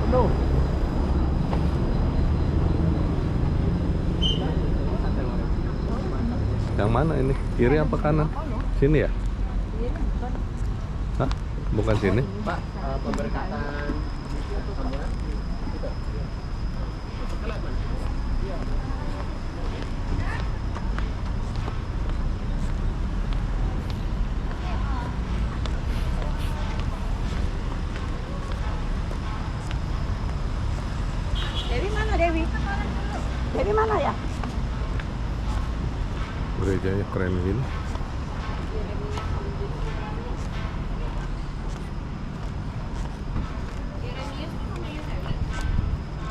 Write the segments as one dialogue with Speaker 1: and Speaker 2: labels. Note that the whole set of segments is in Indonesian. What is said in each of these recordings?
Speaker 1: Tuh.
Speaker 2: Yang mana ini? Kiri apa kanan? Sini ya? Hah? Bukan sini?
Speaker 1: Pak, pemberkatan sambungan gitu.
Speaker 3: Dewi mana Dewi? Dewi mana ya?
Speaker 2: Gerejanya keren gini.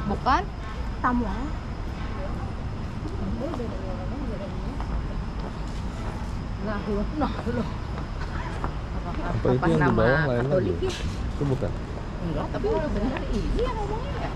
Speaker 3: Bukan? Tamu. Nah, loh.
Speaker 2: Apa itu yang di bawah lain lagi? Itu bukan?
Speaker 3: Enggak, tapi udah benar ini yang ngomongnya ya.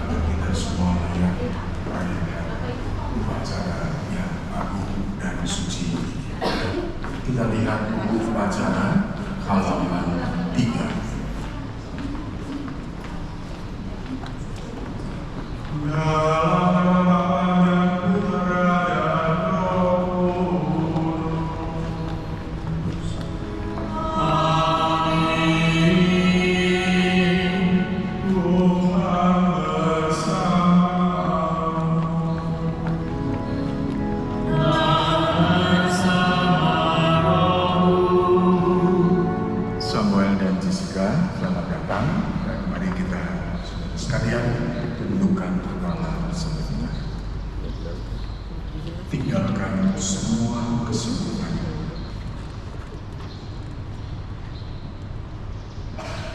Speaker 4: Kita semua layak merayakan upacara yang agung dan suci. Kita lihat buku upacara halaman 3. Samuel dan Jessica, selamat datang dan mari kita sekalian tundukkan kepala sebentar. Tinggalkan semua kesibukan.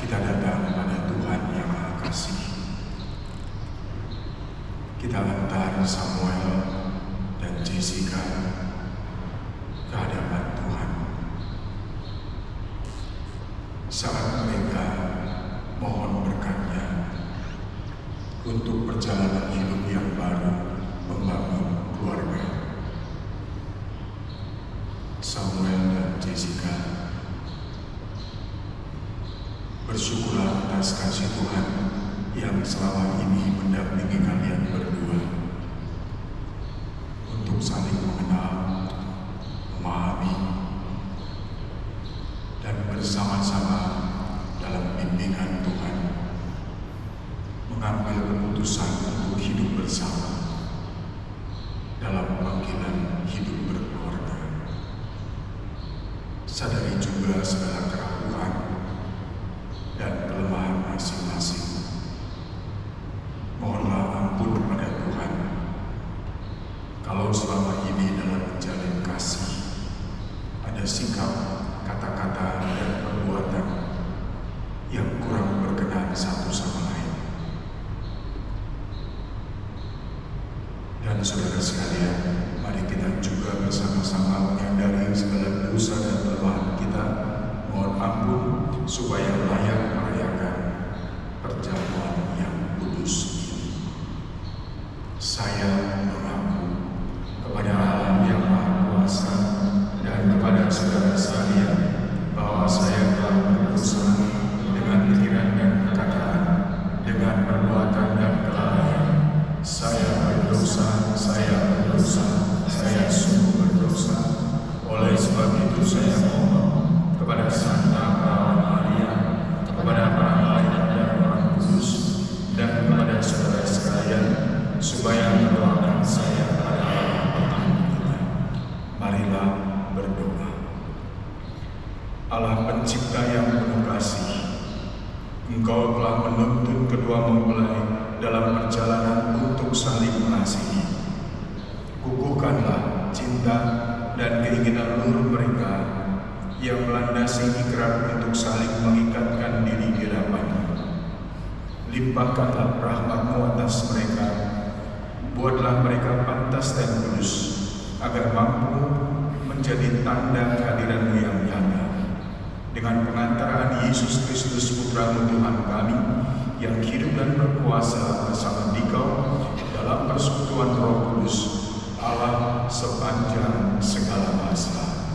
Speaker 4: Kita datang kepada Tuhan yang Maha Kasih. Kita antar Samuel dan Jessica ke hadapan Tuhan. Saat mereka mohon berkat-Nya untuk perjalanan hidup yang baru membangun keluarga. Samuel dan Jessica, bersyukurlah atas kasih Tuhan yang selama ini mendampingi kalian berdua untuk saling mengenal, memahami, dan bersama-sama dalam bimbingan Tuhan mengambil keputusan untuk hidup bersama dalam panggilan hidup berkeluarga. Sadari juga segala keraguan dan kelemahan masing-masing. Mohonlah ampun kepada Tuhan kalau selama ini dalam menjalin kasih ada sikap, kata-kata, dan perbuatan yang kurang berkenan satu sama lain. Dan saudara sekalian, mari kita juga bersama-sama menyadari segala dosa dan kelemahan kita, mohon ampun supaya layak merayakan perjamuan yang kudus ini. Saya mengaku kepada Allah yang Maha Kuasa dan kepada saudara sekalian bahwa saya telah berdosa dengan pikiran dan perkataan, dengan perbuatan dan kelalaian. Saya berdosa, saya sungguh berdosa. Oleh sebab itu saya mohon kepada Santa Perawan Maria, kepada para malaikat dan orang kudus, dan kepada saudara sekalian, supaya mendoakan saya kepada Allah Bapa kita. Marilah berdoa. Allah Pencipta yang penuh kasih, Engkau telah menuntun kedua mempelai dalam perjalanan untuk saling mengasihi. Kukuhkanlah cinta dan keinginan luhur mereka yang melandasi ikrar untuk saling mengikatkan diri di hadapan-Mu. Limpahkanlah rahmat-Mu atas mereka, buatlah mereka pantas dan kudus, agar mampu menjadi tanda kehadiran-Mu yang nyata. Dengan pengantaraan Yesus Kristus Putra-Mu Tuhan kami, yang hidup dan berkuasa bersama Dikau dalam persekutuan Roh Kudus, Allah sepanjang segala masa.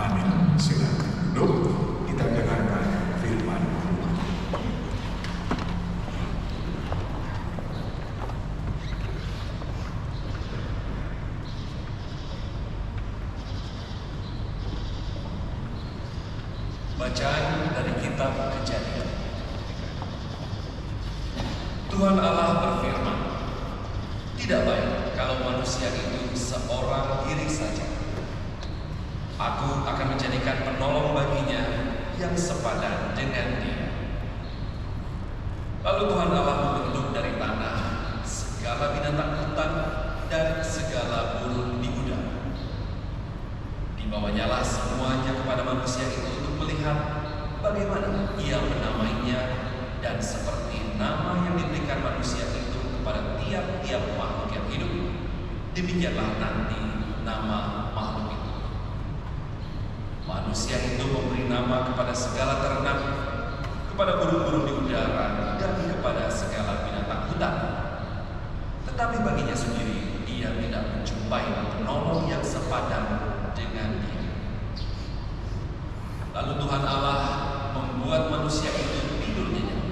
Speaker 4: Amin. Silakan duduk, kita dengarkan firman.
Speaker 5: Bacaan dari kitab Kejadian. Tuhan Allah berfirman, "Tidak baik kalau manusia itu seorang diri saja. Aku akan menjadikan penolong baginya yang sepadan dengan dia." Lalu Tuhan Allah membentuk dari tanah segala binatang hutan dan segala burung di udara. Dibawanyalah semuanya kepada manusia itu untuk melihat bagaimana ia menamainya, dan seperti nama yang diberikan manusia itu kepada tiap-tiap makhluk yang hidup, demikianlah nanti nama makhluk itu. Manusia itu memberi nama kepada segala ternak, kepada burung-burung di udara, dan kepada segala binatang hutan. Tetapi baginya sendiri, ia tidak menjumpai penolong yang sepadan dengan dia. Lalu Tuhan Allah membuat manusia itu tidur nyenyak.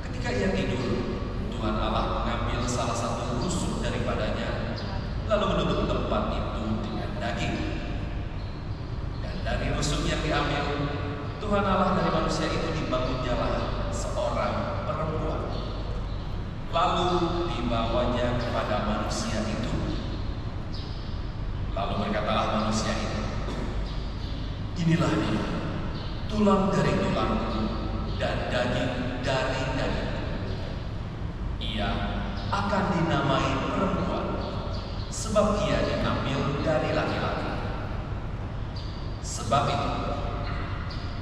Speaker 5: Ketika ia tidur, Tuhan Allah mengambil salah satu rusuk daripadanya, lalu menutup tempat itu dengan daging. Dan dari rusuk yang diambil, Tuhan Allah dari manusia itu dibangunnyalah seorang perempuan. Lalu dibawanya kepada manusia itu. Lalu berkatalah manusia itu, "Inilah dia, tulang dari tulangku dan daging dari dagingku. Ia akan dinamai perempuan, sebab ia diambil dari laki-laki. Sebab itu,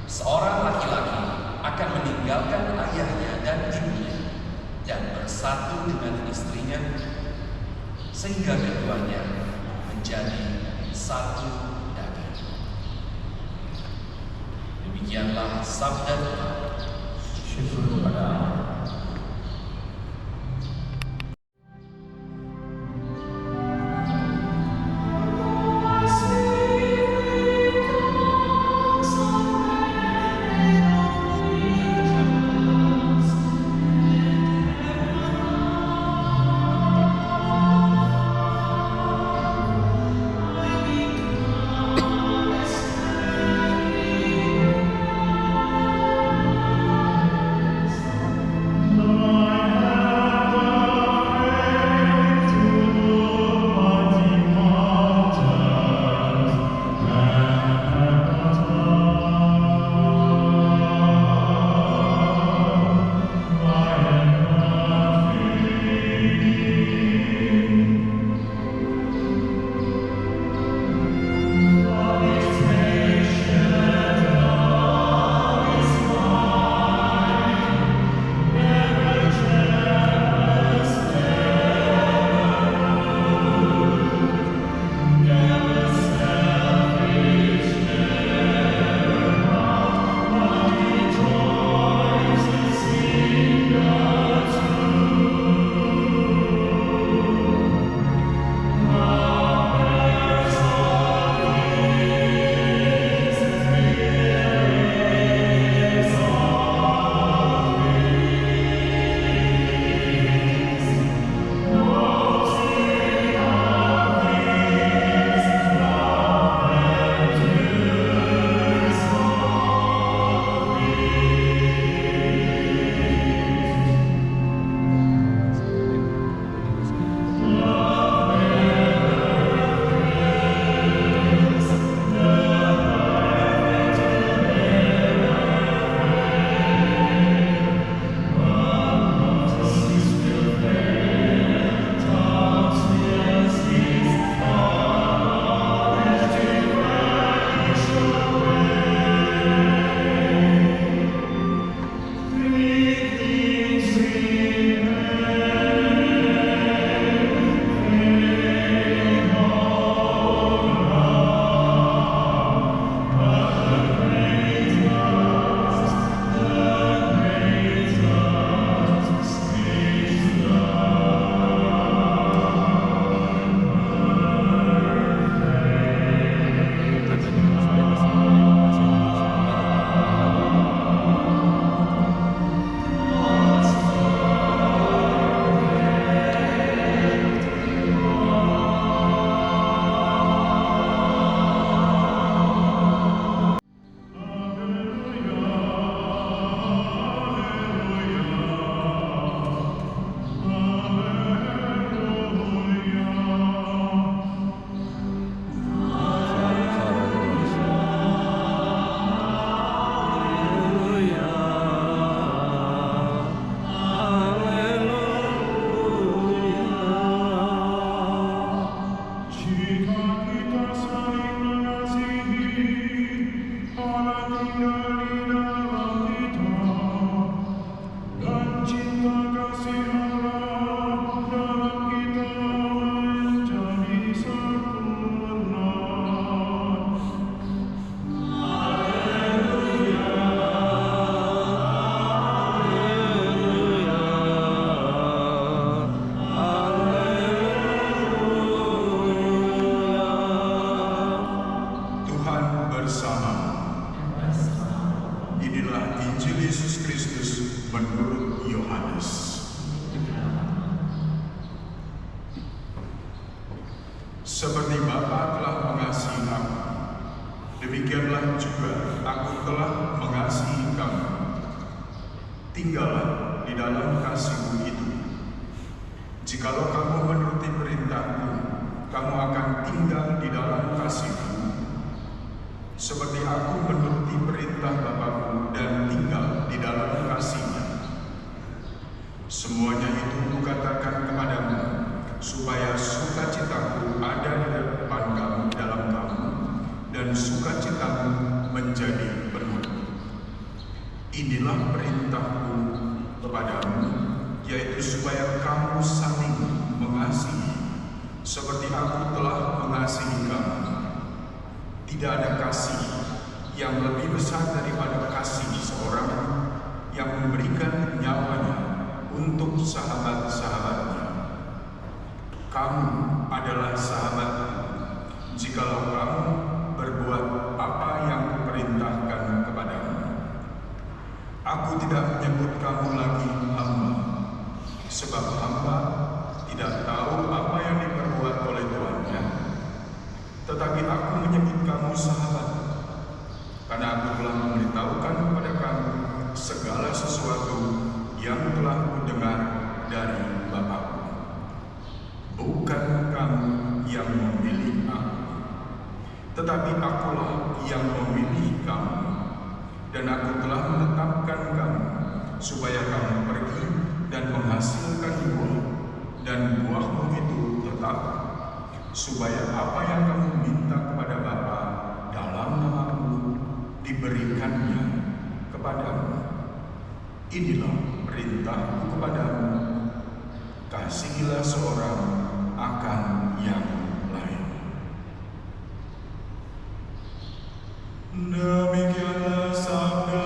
Speaker 5: seorang laki-laki akan meninggalkan ayahnya dan ibunya dan bersatu dengan istrinya, sehingga keduanya menjadi satu daging." Demikianlah sabda Tuhan.
Speaker 4: Syukur kepada Allah. inilah Injil Yesus Kristus menurut Yohanes. Seperti Bapa telah mengasihi aku, demikianlah juga aku telah mengasihi kamu. Tinggallah di dalam kasih-Mu itu. Jikalau kamu menuruti perintah-Ku, kamu akan tinggal di dalam kasih-Ku. Seperti aku menuruti perintah Bapa-Ku dan tinggal di dalam kasih-Nya. Semuanya itu Kukatakan kepadamu, supaya sukacitaku ada di depan kamu dalam kamu, dan sukacitamu menjadi penuh. Inilah perintahku kepadamu, yaitu supaya kamu saling mengasihi, seperti aku telah mengasihi kamu. Tidak ada kasih yang lebih besar daripada kasih seorang yang memberikan nyawanya untuk sahabat-sahabatnya. Kamu adalah sahabatku, jikalau kamu berbuat apa yang Kuperintahkan kepadamu. Aku tidak menyebut kamu lagi hamba, sebab hamba tidak tahu apa yang diperbuat oleh tuannya. Tetapi aku menyebut kamu sahabat, karena aku telah memberitahukan kepada kamu segala sesuatu yang telah Kudengar dari Bapa-Ku. Bukan kamu yang memilih aku, tetapi Akulah yang memilih kamu, dan Aku telah menetapkan kamu supaya kamu pergi dan menghasilkan buah, dan buahmu itu tetap, supaya apa yang kamu minta kepada Bapa dalam nama-Ku diberikannya kepadamu. Inilah perintah-Ku kepadamu, kasihilah seorang akan yang lain. Demikianlah sabda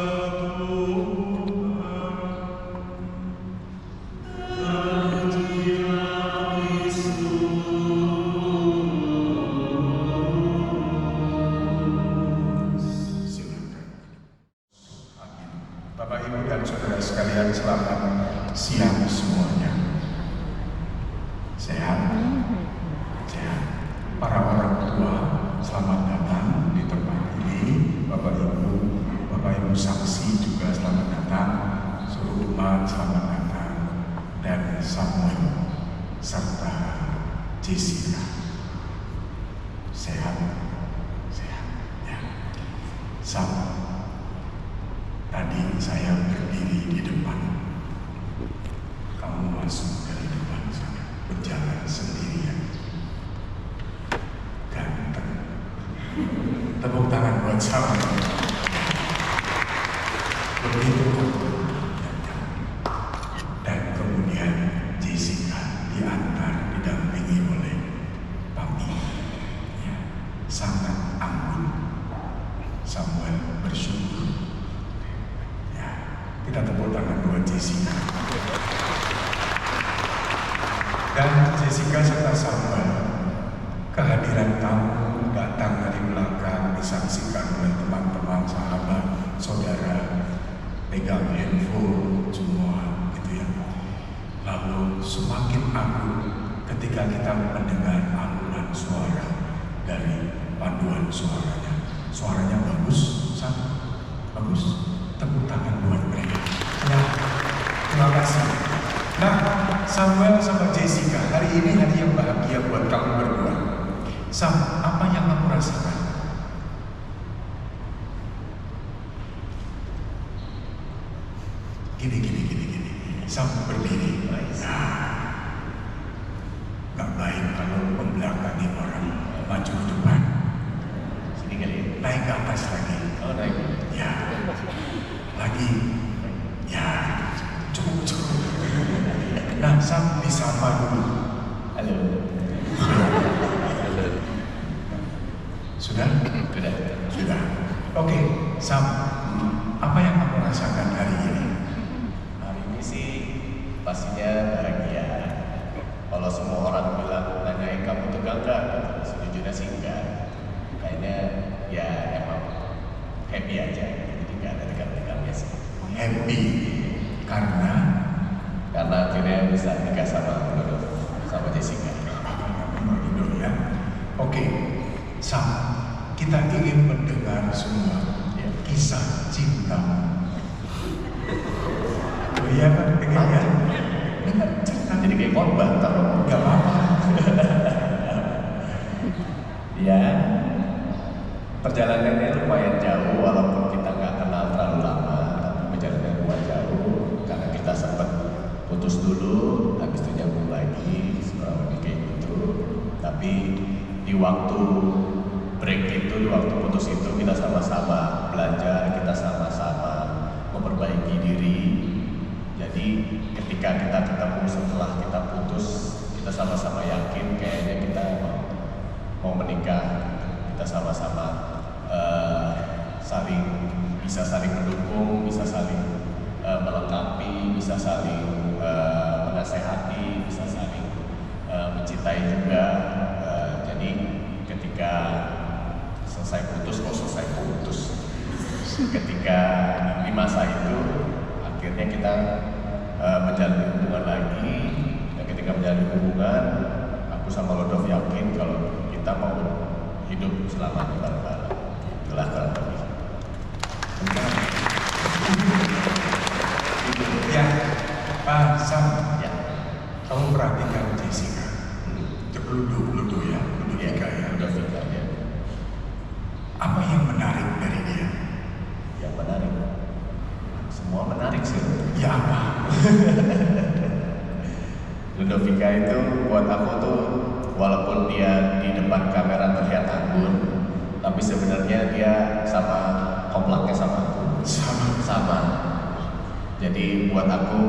Speaker 4: Tuhan. Terpujilah Kristus. Silakan. Amin. Bapak, Ibu, dan saudara sekalian, selamat siang semuanya. Sehat? Sehat. Para orang tua, selamat datang di tempat ini. Bapak Ibu saksi juga selamat datang. Seluruh umat selamat datang. Dan Samuel serta Jessica. Sehat? Sehat. Ya. Tadi saya berdiri di depan. Kamu masuk dari depan sana, berjalan sendirian. Ganteng. Tepuk tangan buat Sam. Begitu ganteng. Dan kemudian Jessica diantar, didampingi oleh Papi. Ya, sangat anggun. Samuel bersyukur. Ya, kita tepuk tangan buat Jessica. Dan Jessica serta Samuel, kehadiran tamu datang dari belakang disaksikan oleh teman-teman, sahabat, saudara, pegang handphone semua gitu ya. Lalu semakin agung ketika kita mendengar alunan suara dari paduan suaranya. Suaranya bagus, sangat bagus. Tepuk tangan buat mereka. Ya, terima kasih. Nah, Samuel sama Jessica, hari ini hari yang bahagia buat kamu berdua. Sam, apa yang kamu rasakan? Gini. Sam berdiri. Nah, gak baik kalau membelakangi orang, maju ke depan. Sini kali. Naik ke atas lagi. Oh, naik. Ya. Lagi. Ya. Cukup. Nah, Sam disapa dulu. Halo. Sudah? Sudah. Oke, Sam. Apa yang kamu rasakan hari ini?
Speaker 6: Hari ini sih pastinya bahagia. Kalau semua orang bilang nanyain kamu tegang gak? Sejujurnya sih enggak. Kayaknya ya emang happy aja. Jadi gak ada tegang-tegangnya.
Speaker 7: happy karena
Speaker 6: akhirnya bisa nikah sama Jessica.
Speaker 7: Gitu ya. Oke, Sam, kita ingin mendengar semua kisah cinta. Oh iya kan, pengen ya? Dengar cerita.
Speaker 6: Jadi kayak korban taruh.
Speaker 7: Gak apa-apa.
Speaker 6: Ya, perjalanannya lumayan jauh walaupun kita nggak kenal terlalu lama, tapi perjalanannya lumayan jauh karena kita sempat putus dulu, habis itu nyambung lagi, sebenarnya kayak gitu. Tapi di waktu break itu, di waktu putus itu kita sama-sama belajar, kita sama-sama memperbaiki diri. Jadi ketika kita ketemu setelah kita putus, kita sama-sama yakin kayaknya kita mau menikah, kita sama-sama bisa saling mendukung, bisa saling melengkapi, bisa saling menasehati, bisa saling mencintai juga. Jadi ketika selesai putus, ketika di masa itu akhirnya kita menjalin hubungan lagi, dan ketika menjalin hubungan, aku sama Lodov yakin kalau kita mau hidup selamanya bareng-bareng. Itulah kurang lebih.
Speaker 7: Ya, Pak Sam,
Speaker 6: Ya.
Speaker 7: kamu perhatikan Jessica. Ludo ya, Ludovika ya.
Speaker 6: Ludovika ya.
Speaker 7: Apa yang menarik dari dia?
Speaker 6: Yang menarik, semua menarik sih.
Speaker 7: Ya apa?
Speaker 6: Ludovika itu buat aku tuh walaupun dia di depan kamera terlihat anggun, tapi sebenarnya dia komplaknya sama aku. Sama. Jadi buat aku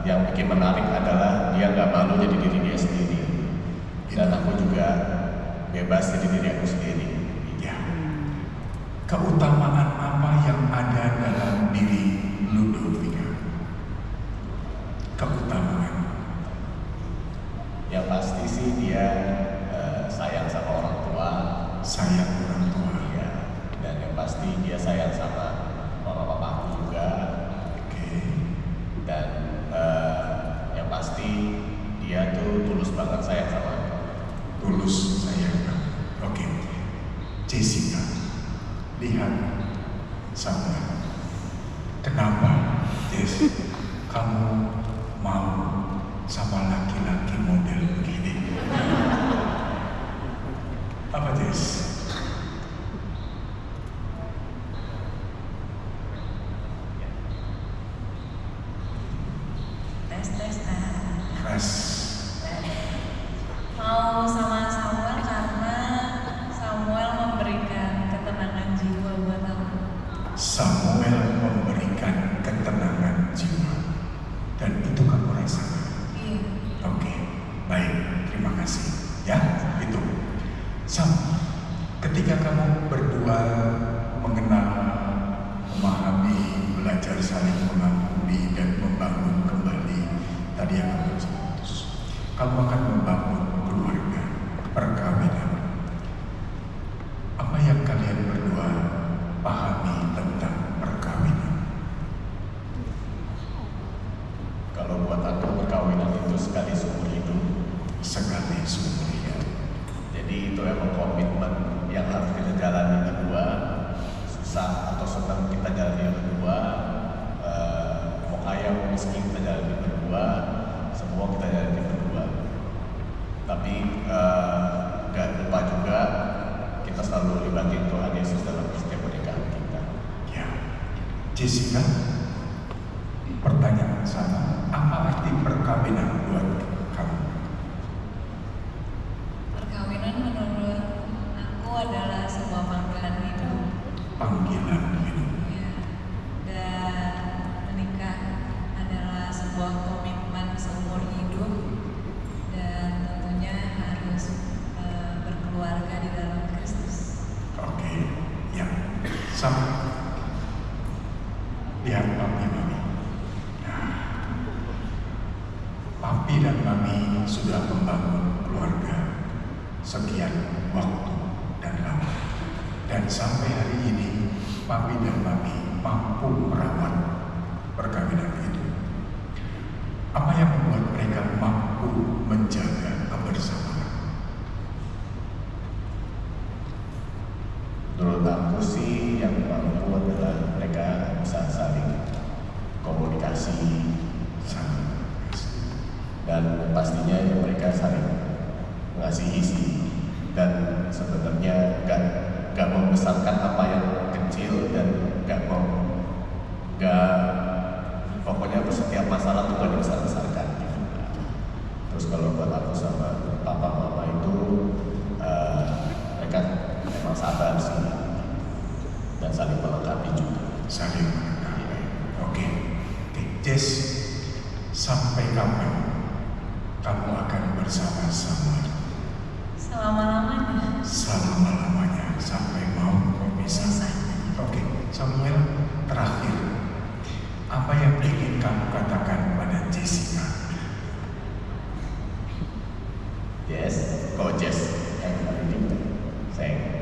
Speaker 6: yang bikin menarik adalah dia nggak malu jadi diri dia sendiri, dan aku juga bebas jadi diri aku sendiri.
Speaker 7: Ya. Keutamaan apa yang ada dalam diri Ludovika? Keutamaan.
Speaker 6: Yang pasti sih dia sayang sama orang tua.
Speaker 7: Sayang orang tua.
Speaker 6: Iya. Dan yang pasti dia sayang sama mama papaku juga.
Speaker 7: Oke.
Speaker 6: Dan yang pasti dia tuh tulus banget sayang sama aku.
Speaker 7: Tulus sayang. Oke. Jessica, lihat sama. Kenapa, Jess, kamu mau sama laki-laki model begini? Apa, Jess? Tes.
Speaker 8: Mau sama Samuel karena Samuel memberikan ketenangan jiwa buat aku.
Speaker 7: Samuel memberikan ketenangan jiwa. Dan itu kamu rasakan?
Speaker 8: Iya.
Speaker 7: Oke, baik, terima kasih. Ya, itu. Sam, ketika kamu berdua mengenal, memahami, belajar saling mengampuni dan membangun kembali, tadi yang kamu putus, kamu akan membangun keluarga, perkawinan. Apa yang kalian berdua pahami tentang perkawinan?
Speaker 6: Kalau buat aku perkawinan itu sekali seumur hidup.
Speaker 7: Sekali seumur hidup.
Speaker 6: Jadi itu emang komitmen yang harus kita jalani berdua. Susah atau senang kita jalani berdua, mau kaya mau miskin kita jalani berdua, semua kita jalani berdua. Tapi gak lupa juga kita selalu libatin Tuhan Yesus dalam setiap pernikahan kita.
Speaker 7: Ya, Jessica, pertanyaan sama, apa arti perkawinan buat kamu?
Speaker 8: Perkawinan menurut aku adalah sebuah panggilan hidup.
Speaker 7: Panggilan hidup.
Speaker 8: Ya. Dan menikah adalah sebuah komitmen seumur hidup, dan tentunya harus berkeluarga di dalam Kristus.
Speaker 7: Oke, ya, sama. Lihat papi mami. Nah, papi dan mami sudah membangun keluarga sekian waktu dan lama. Dan sampai hari ini, papi dan mami mampu merawat perkawinan itu? Apa yang membuat mereka mampu menjaga kebersamaan?
Speaker 6: Menurut aku sih yang mampu adalah mereka bisa saling komunikasi, dan pastinya ya mereka saling mengasihi sih, dan sebenarnya gak membesarkan apa yang kecil, dan pokoknya setiap masalah tuh gak dibesar-besarkan gitu. Terus kalau buat aku sama papa mama itu mereka memang sabar sih, dan saling melengkapi juga.
Speaker 7: Saling melengkapi. Oke, Jess, sampai kapan kamu akan bersama Samuel?
Speaker 8: Selama-lamanya.
Speaker 7: Selama-lamanya, sampai mau memisah. Oke, Samuel, terakhir, apa yang ingin kamu katakan pada Jessica?
Speaker 6: Yes, kok Jess? Hari ini sayang.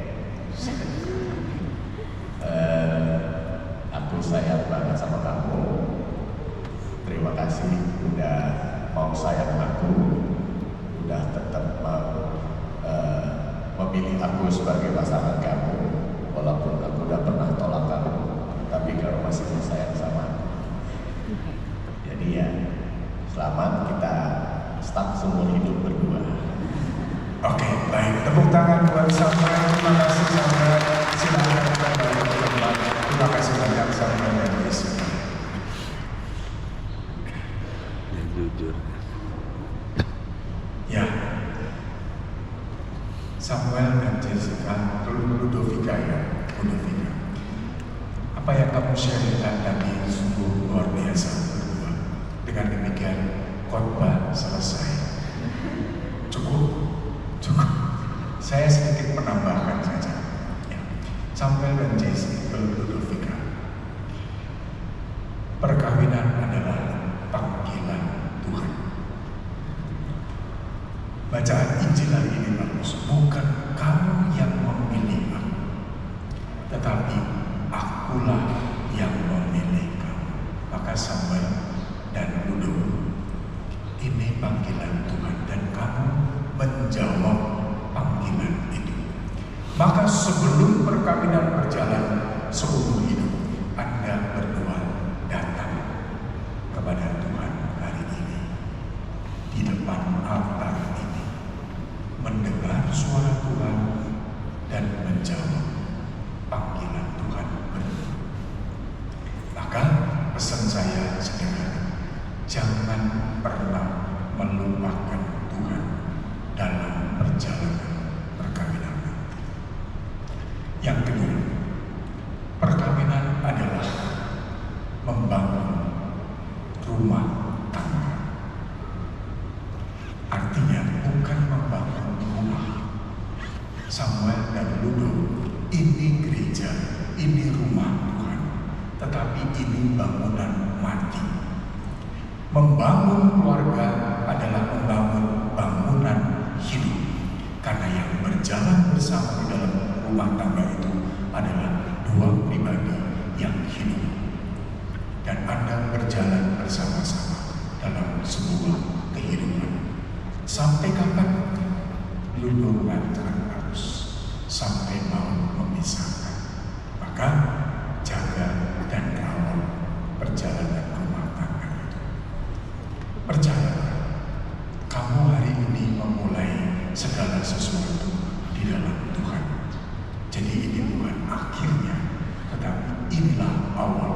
Speaker 6: Aku sayang banget sama kamu. Terima kasih udah mau sayang aku, udah tetap mau memilih aku sebagai pasangan kamu, walaupun aku udah pernah tolak kamu, tapi kamu masih mau sayang sama aku. Jadi ya, selamat, kita stuck seumur hidup berdua.
Speaker 7: Oke, baik. Tepuk tangan buat Samuel. Terima kasih Samuel. Silakan kembali ke tempat. Terima kasih banyak Samuel dan Jessica.
Speaker 2: Yang jujur.
Speaker 7: Ya, Samuel dan Jessica, Ludovika ya, Ludovika. Apa yang kamu sharingkan tadi sungguh luar biasa berdua. Dengan demikian, khotbah selesai. Cukup. Saya sedikit menambahkan saja. Ya. Samuel dan Jessica, Ludovika. Perkawinan adalah panggilan Tuhan. Bacaan Injil hari ini bagus. Bukan kamu yang memilih aku, tetapi akulah yang memilih kamu. Maka Samuel dan Ludo, ini panggilan Tuhan dan kamu menjawab panggilan itu. Maka sebelum perkawinan berjalan seumur hidup, Anda berdua datang kepada Tuhan hari ini di depan altar ini, mendengar suara Tuhan dan menjawab panggilan Tuhan berdua. Maka pesan saya sederhana, jangan pernah melupakan Tuhan dalam perjalanan perkawinan nanti. Yang kedua, perkawinan adalah membangun rumah tangga. Artinya bukan membangun rumah. Samuel dan Ludo, ini gereja, ini rumah Tuhan, tetapi ini bangunan mati. Membangun keluarga adalah membangun bangunan hidup, karena yang berjalan bersama di dalam rumah tangga itu adalah dua pribadi yang hidup, dan Anda berjalan bersama-sama dalam sebuah kehidupan. Sampai kapan? Ludo mengatakan harus sampai mau memisahkan. Maka jaga dan rawat perjalanan rumah tangga itu. Percayalah, kamu hari ini memulai segala sesuatu di dalam Tuhan. Jadi ini bukan akhirnya, tetapi inilah awal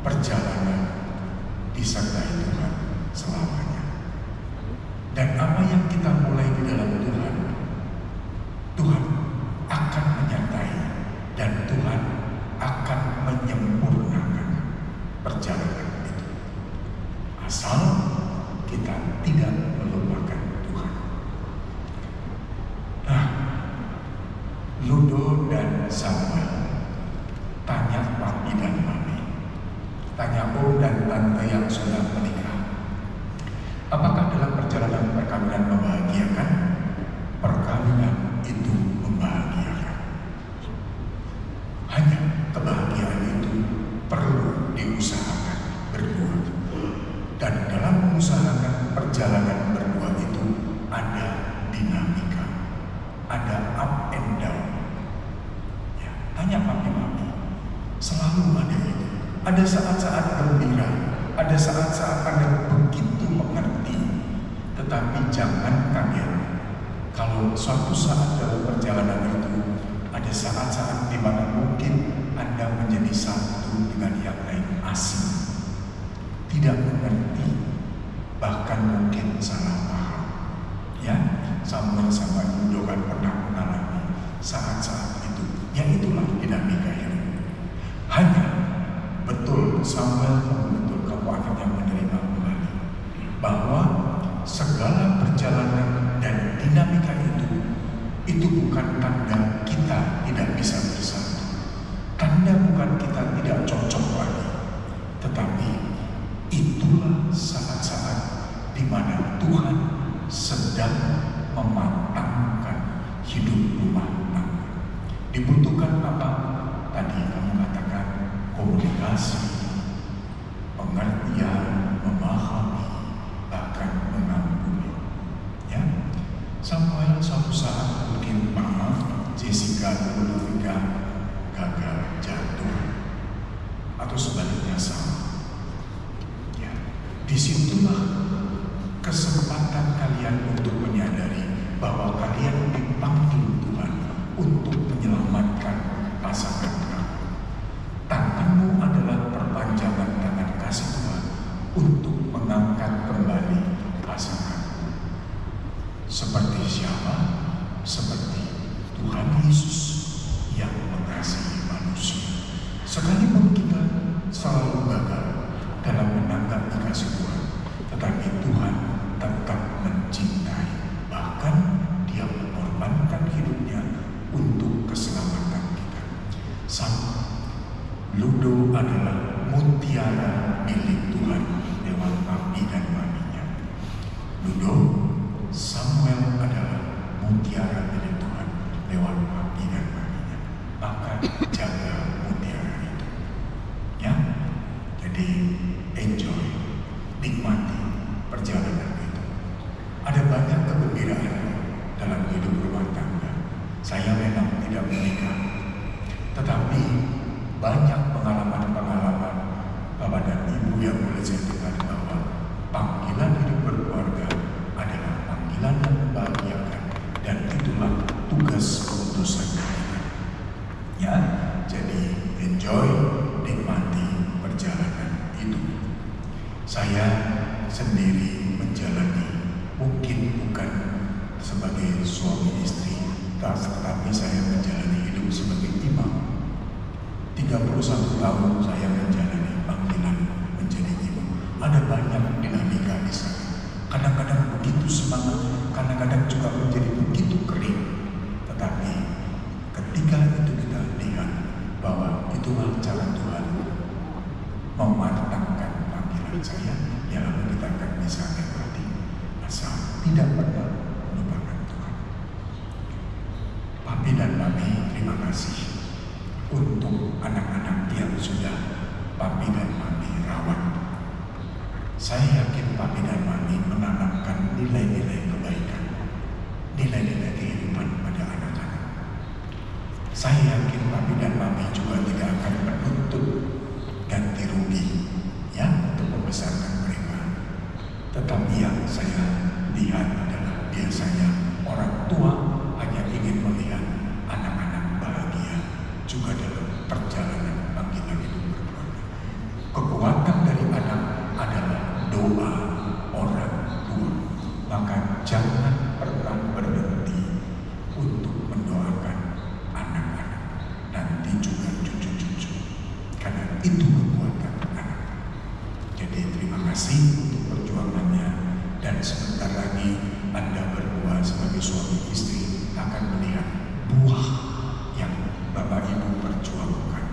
Speaker 7: perjalanan disertai Tuhan selamanya. Dan apa yang kita mulai di dalam Tuhan, Tuhan akan menyertai dan Tuhan akan menyempurnakan perjalanan itu. Asal kita tidak melupakan Tuhan. Nah, Ludo dan Samuel tanya papi dan mami, tanya om dan tante yang sudah menikah, apakah dalam perjalanan perkawinan membahagiakan? Perkawinan itu membahagiakan. Hanya kebahagiaan itu Tanya papi mami. Selalu ada itu. Ada saat-saat gembira, ada saat-saat Anda begitu mengerti. Tetapi jangan kaget kalau suatu saat dalam perjalanan itu ada saat-saat di mana mungkin Anda menjadi satu dengan yang lain asing, tidak mengerti, bahkan mungkin salah paham. Ya, Samuel sama Yudo kan pernah mengalami saat-saat itu. Ya itulah dinamika hidup. Hanya betul Samuel betul kamu akhirnya menerima kembali bahwa segala perjalanan dan dinamika itu bukan tanda kita tidak bisa bersatu. Tanda bukan kita tidak cocok lagi, tetapi itulah saat-saat di mana Tuhan sedang mematangkan hidup rumah tangga. Dibutuhkan apa? Tadi kamu katakan komunikasi, pengertian, memahami, bahkan mengampuni. Ya, Samuel suatu saat mungkin maaf Jessica dan Ludovika gagal jatuh atau sebaliknya sama. Ya, disitulah kesempatan kalian untuk menyadari bahwa kalian dipanggil Tuhan untuk menyelamatkan pasangan kamu. Tanganmu adalah perpanjangan tangan kasih Tuhan untuk mengangkat kembali pasanganmu. Seperti siapa? Seperti Tuhan Yesus yang mengasihi manusia. Sekalipun kita selalu gagal dalam menanggapi kasih Tuhan, tetapi Tuhan tetap mencintai, bahkan Dia mengorbankan hidupnya untuk keselamatan kita. Sama, Ludo adalah mutiara milik Tuhan lewat papi dan maminya. Ludo, Samuel adalah mutiara milik Tuhan lewat papi dan maminya. Maka jaga mutiara itu. Ya, jadi enjoy, nikmati perjalanan itu. Ada banyak kegembiraan dalam hidup rumah tangga. Saya memang tidak menikah, tetapi banyak pengalaman-pengalaman Bapak dan Ibu yang boleh saya dengar bahwa panggilan hidup berkeluarga adalah panggilan yang membahagiakan, dan itulah tugas keutusan kita. Ya, jadi enjoy, nikmati perjalanan itu. Saya sendiri menjalani, mungkin bukan sebagai suami istri, tetapi saya menjalani hidup sebagai imam. 31 tahun saya menjalani panggilan menjadi imam. Ada banyak dinamika di sana. Kadang-kadang begitu semangat, kadang-kadang juga menjadi begitu kering. Tetapi ketika itu kita lihat bahwa itulah cara Tuhan mematangkan panggilan saya, ya lalu kita akan bisa nikmati asal tidak pernah melupakan Tuhan. Papi dan Mami, terima kasih untuk anak-anak yang sudah papi dan mami rawat. Saya yakin papi dan mami menanamkan nilai-nilai kebaikan, nilai-nilai kehidupan pada anak-anak. Saya yakin papi dan mami juga tidak akan menuntut ganti rugi ya untuk membesarkan mereka. Tetapi yang saya lihat adalah biasanya orang tua hanya ingin melihat anak-anak bahagia juga dalam perjalanan panggilan hidup berkeluarga. Kekuatan dari anak adalah doa orang tua. Maka jangan pernah berhenti untuk mendoakan anak-anak, nanti juga cucu-cucu, karena itu kekuatan anak. Jadi terima kasih untuk perjuangannya, dan sebentar lagi Anda berdua sebagai suami istri akan melihat buah yang Bapak Ibu perjuangkan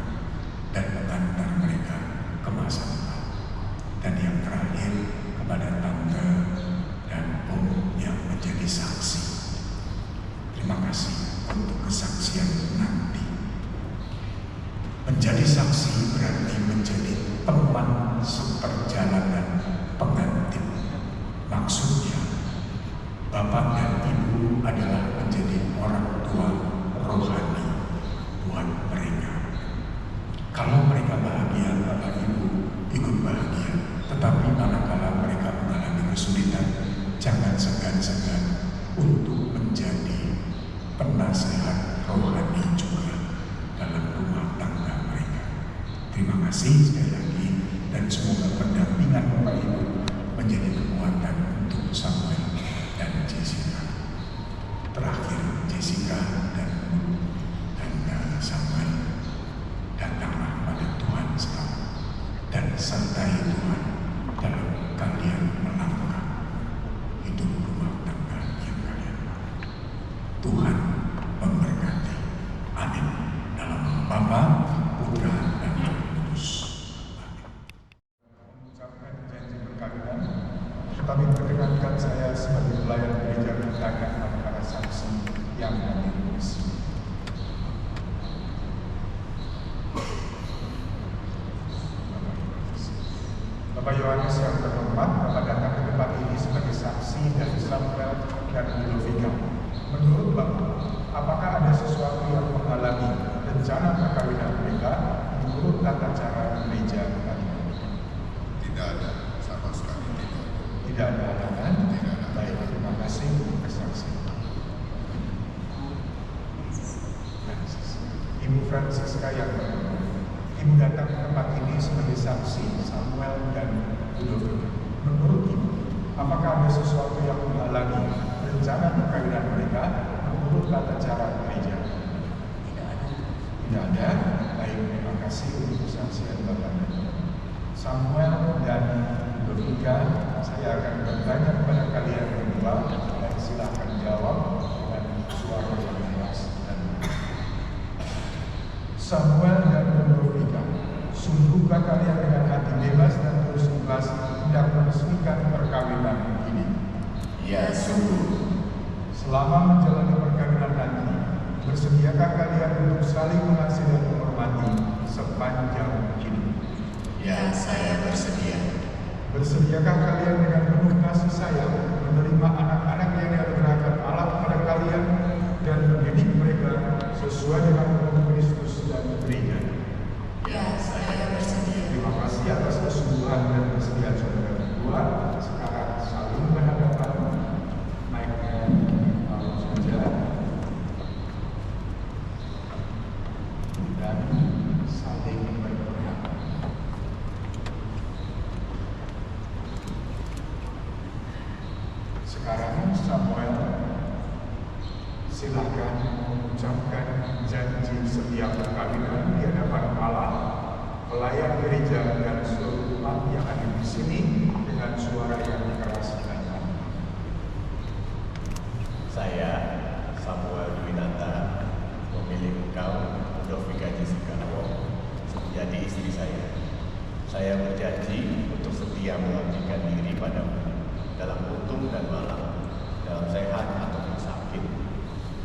Speaker 7: dan mengantar mereka ke masa depan. Dan yang terakhir kepada tante dan om yang menjadi saksi, terima kasih untuk kesaksian nanti. Menjadi saksi berarti menjadi teman seperjalanan pengantin. Maksudnya Bapak dan Ibu adalah menjadi orang tua rohani buat mereka. kasih sekali lagi, dan semoga pendampingan Bapak Ibu menjadi kekuatan untuk Samuel dan Jessica. Terakhir, Jessica dan Samuel, datanglah pada Tuhan selalu dan sertai Tuhan dalam kalian melangkah hidup rumah tangga yang kalian mau. Tuhan memberkati. Amin. Dalam nama Bapa, Putra, dan Roh Kudus. Mengucapkan janji perkawinan, tetapi perkenankan saya sebagai pelayan gereja bertanya kepada para saksi yang hadir di sini. Bapak Yohanes yang terhormat, Bapak datang ke tempat ini sebagai saksi dari Samuel dan Ludovika. Menurut Bapak, apakah ada sesuatu yang menghalangi rencana perkawinan mereka menurut tata cara gereja kali ini?
Speaker 9: Tidak ada, sama sekali tidak.
Speaker 7: Tidak ada halangan?
Speaker 9: Tidak ada.
Speaker 7: Baik, terima kasih untuk kesaksian. Ibu Francisca yang terhormat, Ibu datang ke tempat ini sebagai saksi Samuel dan Ludovika. Menurut Ibu, apakah ada sesuatu yang menghalangi rencana perkawinan mereka menurut tata cara gereja?
Speaker 3: Tidak ada.
Speaker 7: Tidak ada. Baik, terima kasih untuk kesaksian Bapak. Samuel dan Ludovika, saya akan bertanya kepada kalian berdua, dan silakan jawab dengan suara yang keras dan Samuel dan Ludovika, sungguhkah kalian dengan hati bebas dan terus ikhlas hendak meresmikan perkawinan ini?
Speaker 6: Ya, sungguh.
Speaker 7: Selama menjalani perkawinan nanti, bersediakah kalian untuk saling mengasihi dan menghormati sepanjang hidup?
Speaker 6: Ya, saya bersedia.
Speaker 7: Bersediakah kalian dengan penuh kasih sayang menerima anak-anak yang dianugerahkan Allah kepada kalian dan mendidik mereka sesuai dengan hukum Kristus dan gereja?
Speaker 6: Ya, saya bersedia.
Speaker 7: Terima kasih atas kesungguhan dan kesediaan saudara berdua. Sekarang saling berhadapan, naiknya lalu saja, dan saling berpegang. Sekarang Samuel, silakan mengucapkan janji setia perkawinan di hadapan Allah, pelayan gereja dan seluruh umat yang ada di sini dengan suara yang keras dan lantang.
Speaker 6: Saya, Samuel Dwinata, memilih engkau, Ludovika Jessica Wong, menjadi istri saya. Saya berjanji untuk setia mengabdikan diri padamu dalam untung dan malam, dalam sehat ataupun sakit.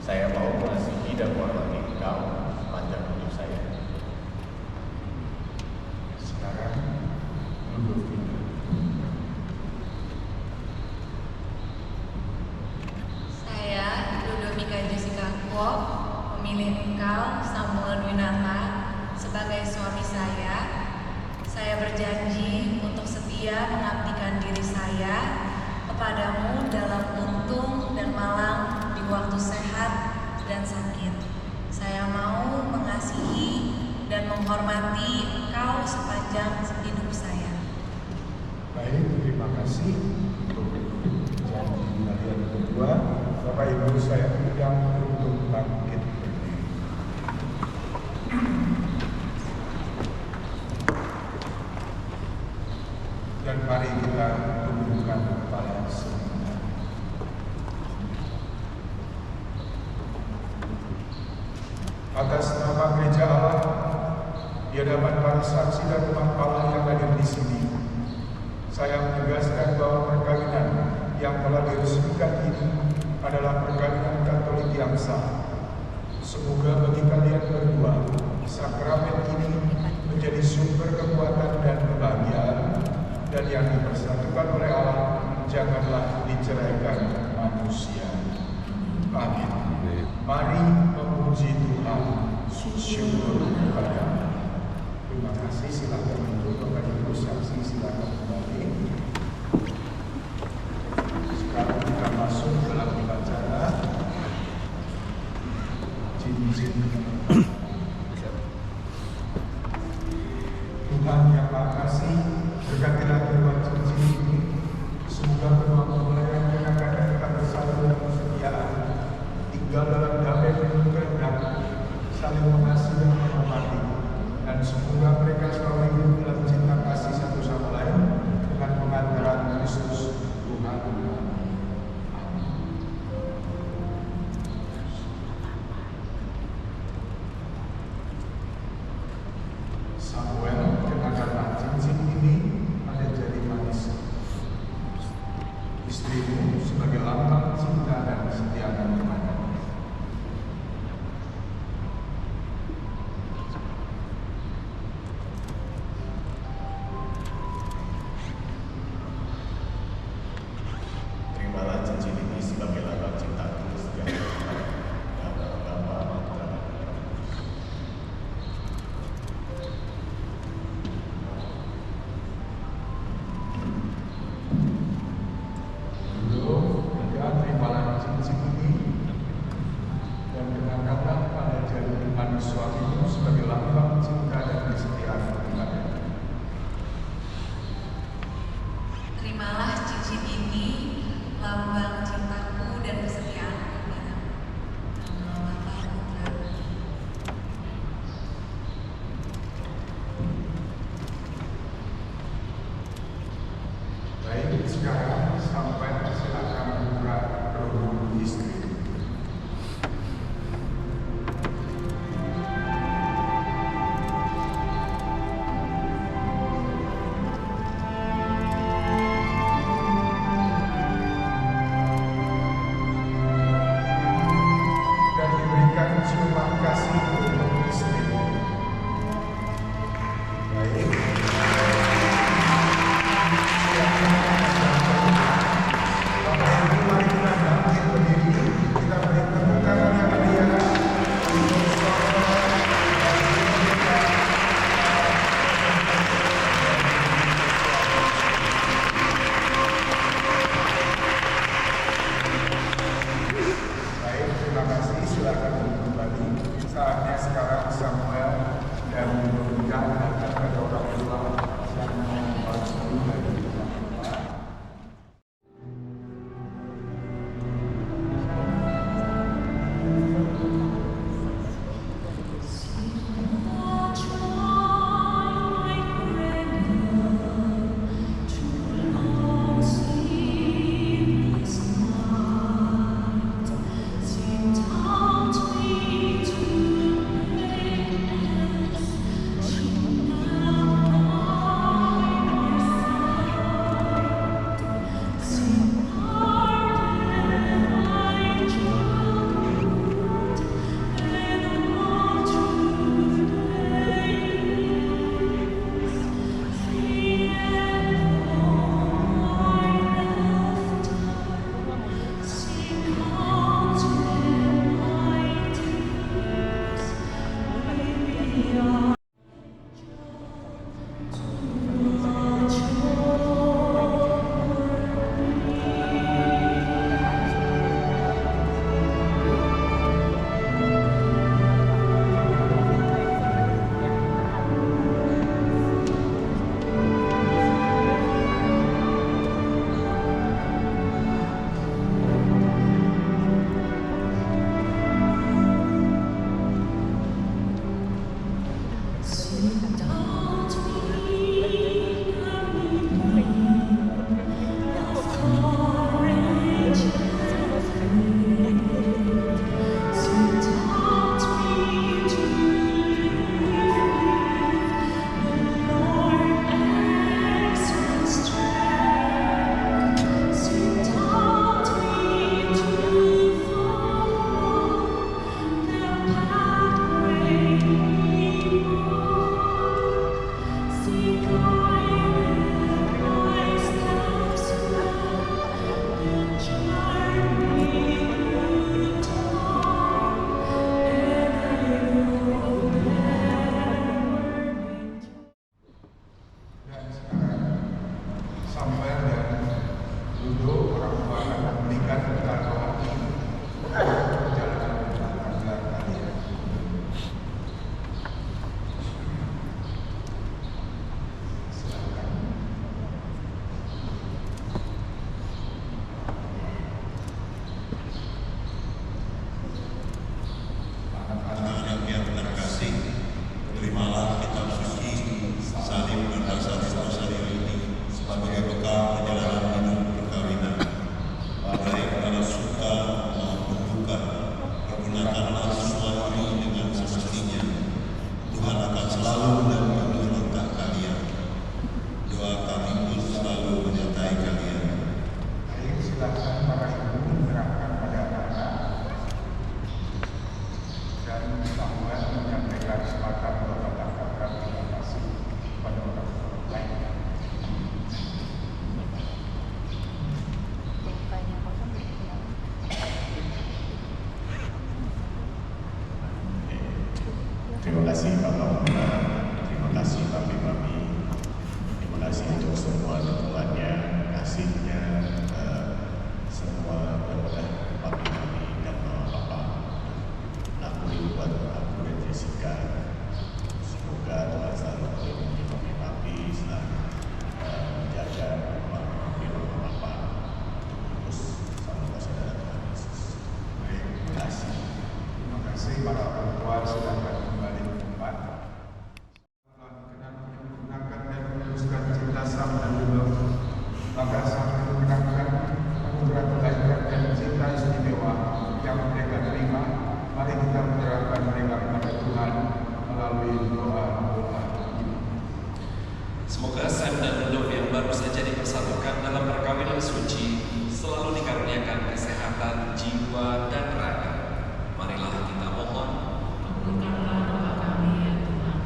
Speaker 6: Saya mau mengasihi dan menghormati engkau sepanjang hidup saya.
Speaker 7: Sekarang Ludovika.
Speaker 8: Saya, Ludovika Jessica Kwok, memilih engkau, Samuel Dwinata, sebagai suami saya. Saya berjanji untuk setia mengabdikan diri saya kepadamu dalam untung dan malang di waktu sehat dan sakit. Saya mau mengasihi dan menghormati engkau sepanjang hidup saya.
Speaker 7: Baik, terima kasih untuk janji kalian berdua. Bapak Ibu, saya undang untuk bangkit berdiri. Dan mari kita tundukkan kepala sebentar. Atas nama Gereja Allah, di hadapan para saksi dan umat Allah yang hadir di sini, saya menegaskan bahwa perkawinan yang telah diresmikan ini adalah perkawinan Katolik yang sah. Semoga bagi kalian berdua, sakramen ini menjadi sumber kekuatan dan kebahagiaan, dan yang dipersatukan oleh Allah janganlah diceraikan manusia. Amin. Mari memuji Tuhan. Syukur kepada Allah. Terima kasih. Silakan duduk. Bapak Ibu saksi silakan kembali. Sekarang kita masuk dalam upacara cincin. Tuhan Berkatilah kedua cincin ini, semoga kedua mempelai yang mengenakan tetap bersatu dalam kesetiaan, tinggal dalam damai penuh kehendak, saling mengasihi dan menghormati, dan semoga mereka selalu hidup dalam cinta kasih satu sama lain dengan pengantaran Kristus Tuhan. Samuel, kenakanlah cincin ini pada jari manis istrimu sebagai lambang cinta dan kesetiaan kepada.
Speaker 6: Terimalah cincin ini sebagai lambang cintaku setiap kepada Bapa dan terimalah cincin ini dan kenakanlah pada jari manis suamimu sebagai lambang cinta dan kesetiaan kepada.
Speaker 8: Terimalah cincin ini, lambang cintaku dan kesetiaanku kepada Nama Bapa, Putra.
Speaker 7: Baik, sekarang sampai silakan membuka kerudung istri. Dan diberikan ciuman kasih untuk istri. Baik. Bapak Ibu, mari kita bangkit berdiri. Kita beri tepuk tangan yang meriah untuk saudara Baik, terima kasih. Silakan kembali. Saatnya sekarang Samuel dan Dominga datang kepada orang tua yang paling dulu dari Bapak.
Speaker 6: sama Oma. Terima kasih Papi Mami. Terima kasih untuk semua dukungannya, kasihnya, semua yang udah Papi Mami dan Mama Papa lakuin buat aku dan Jessica. Semoga Tuhan selalu melindungi Papi Papi, selalu menjaga Mama Papi dan Mama Papa terus sama saudara Tuhan Yesus. Terima kasih.
Speaker 7: Terima kasih para orang tua silakan kembali ke tempat. Menggunakan dan meneruskan cinta Sam dan Lulu. Maka Sam menggunakan anugerah kelahiran dan cinta istimewa yang mereka terima. Mari kita menyerahkan mereka kepada Tuhan melalui doa-doa ini.
Speaker 5: Semoga Sam dan Rudolf yang baru saja dipersatukan dalam perkawinan suci selalu dikaruniakan kesehatan jiwa dan raga. Marilah kita mohon.
Speaker 8: Kabulkanlah doa kami ya Tuhan.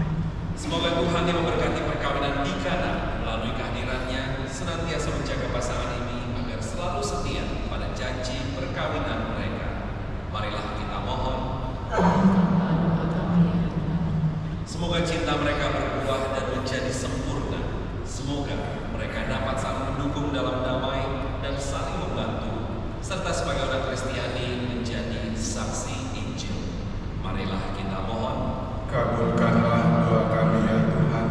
Speaker 5: Semoga Tuhan yang memberkati perkawinan di Kana melalui kehadirannya senantiasa menjaga pasangan ini agar selalu setia pada janji perkawinan mereka. Marilah kita mohon.
Speaker 8: Kabulkanlah doa kami ya Tuhan.
Speaker 5: Semoga cinta mereka berbuah dan menjadi sempurna. Semoga mereka dapat saling mendukung dalam damai dan saling membantu, serta sebagai orang Kristiani menjadi saksi Injil. Marilah kita mohon.
Speaker 7: Kabulkanlah doa kami ya Tuhan.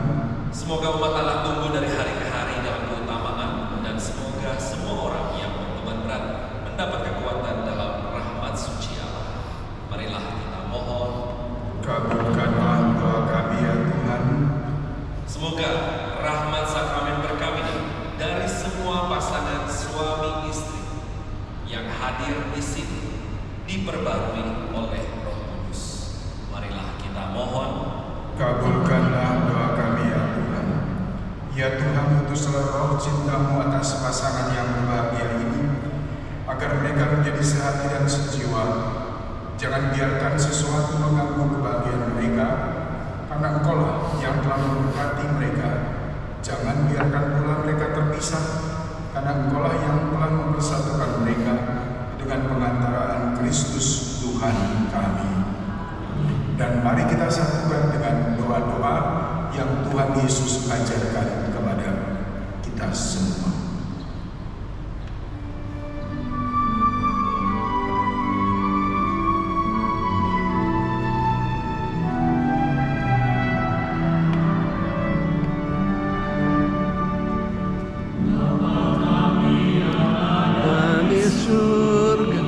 Speaker 5: Semoga umat Allah tumbuh dari hari ke hari dalam keutamaan, dan semoga semua orang yang bertobat berat mendapat kekuatan dalam rahmat suci Allah. Marilah kita mohon.
Speaker 7: Kabulkanlah doa kami ya Tuhan.
Speaker 5: Semoga rahmat sakramen perkawinan dari semua pasangan suami istri yang hadir di sini diperbarui oleh Roh Kudus. Marilah kita mohon.
Speaker 7: Kabulkanlah doa kami ya Tuhan. Ya Tuhan, utuslah roh cinta-Mu atas pasangan yang berbahagia ini, agar mereka menjadi sehati dan sejiwa. Jangan biarkan sesuatu mengganggu kebahagiaan mereka, karena Engkau-lah yang telah memberkati mereka. Jangan biarkan pula mereka terpisah, karena Engkau-lah yang telah mempersatukan mereka dengan pengantaraan Kristus Tuhan kami. Dan mari kita satukan dengan doa-doa yang Tuhan Yesus ajarkan kepada kita semua.
Speaker 2: Di surga,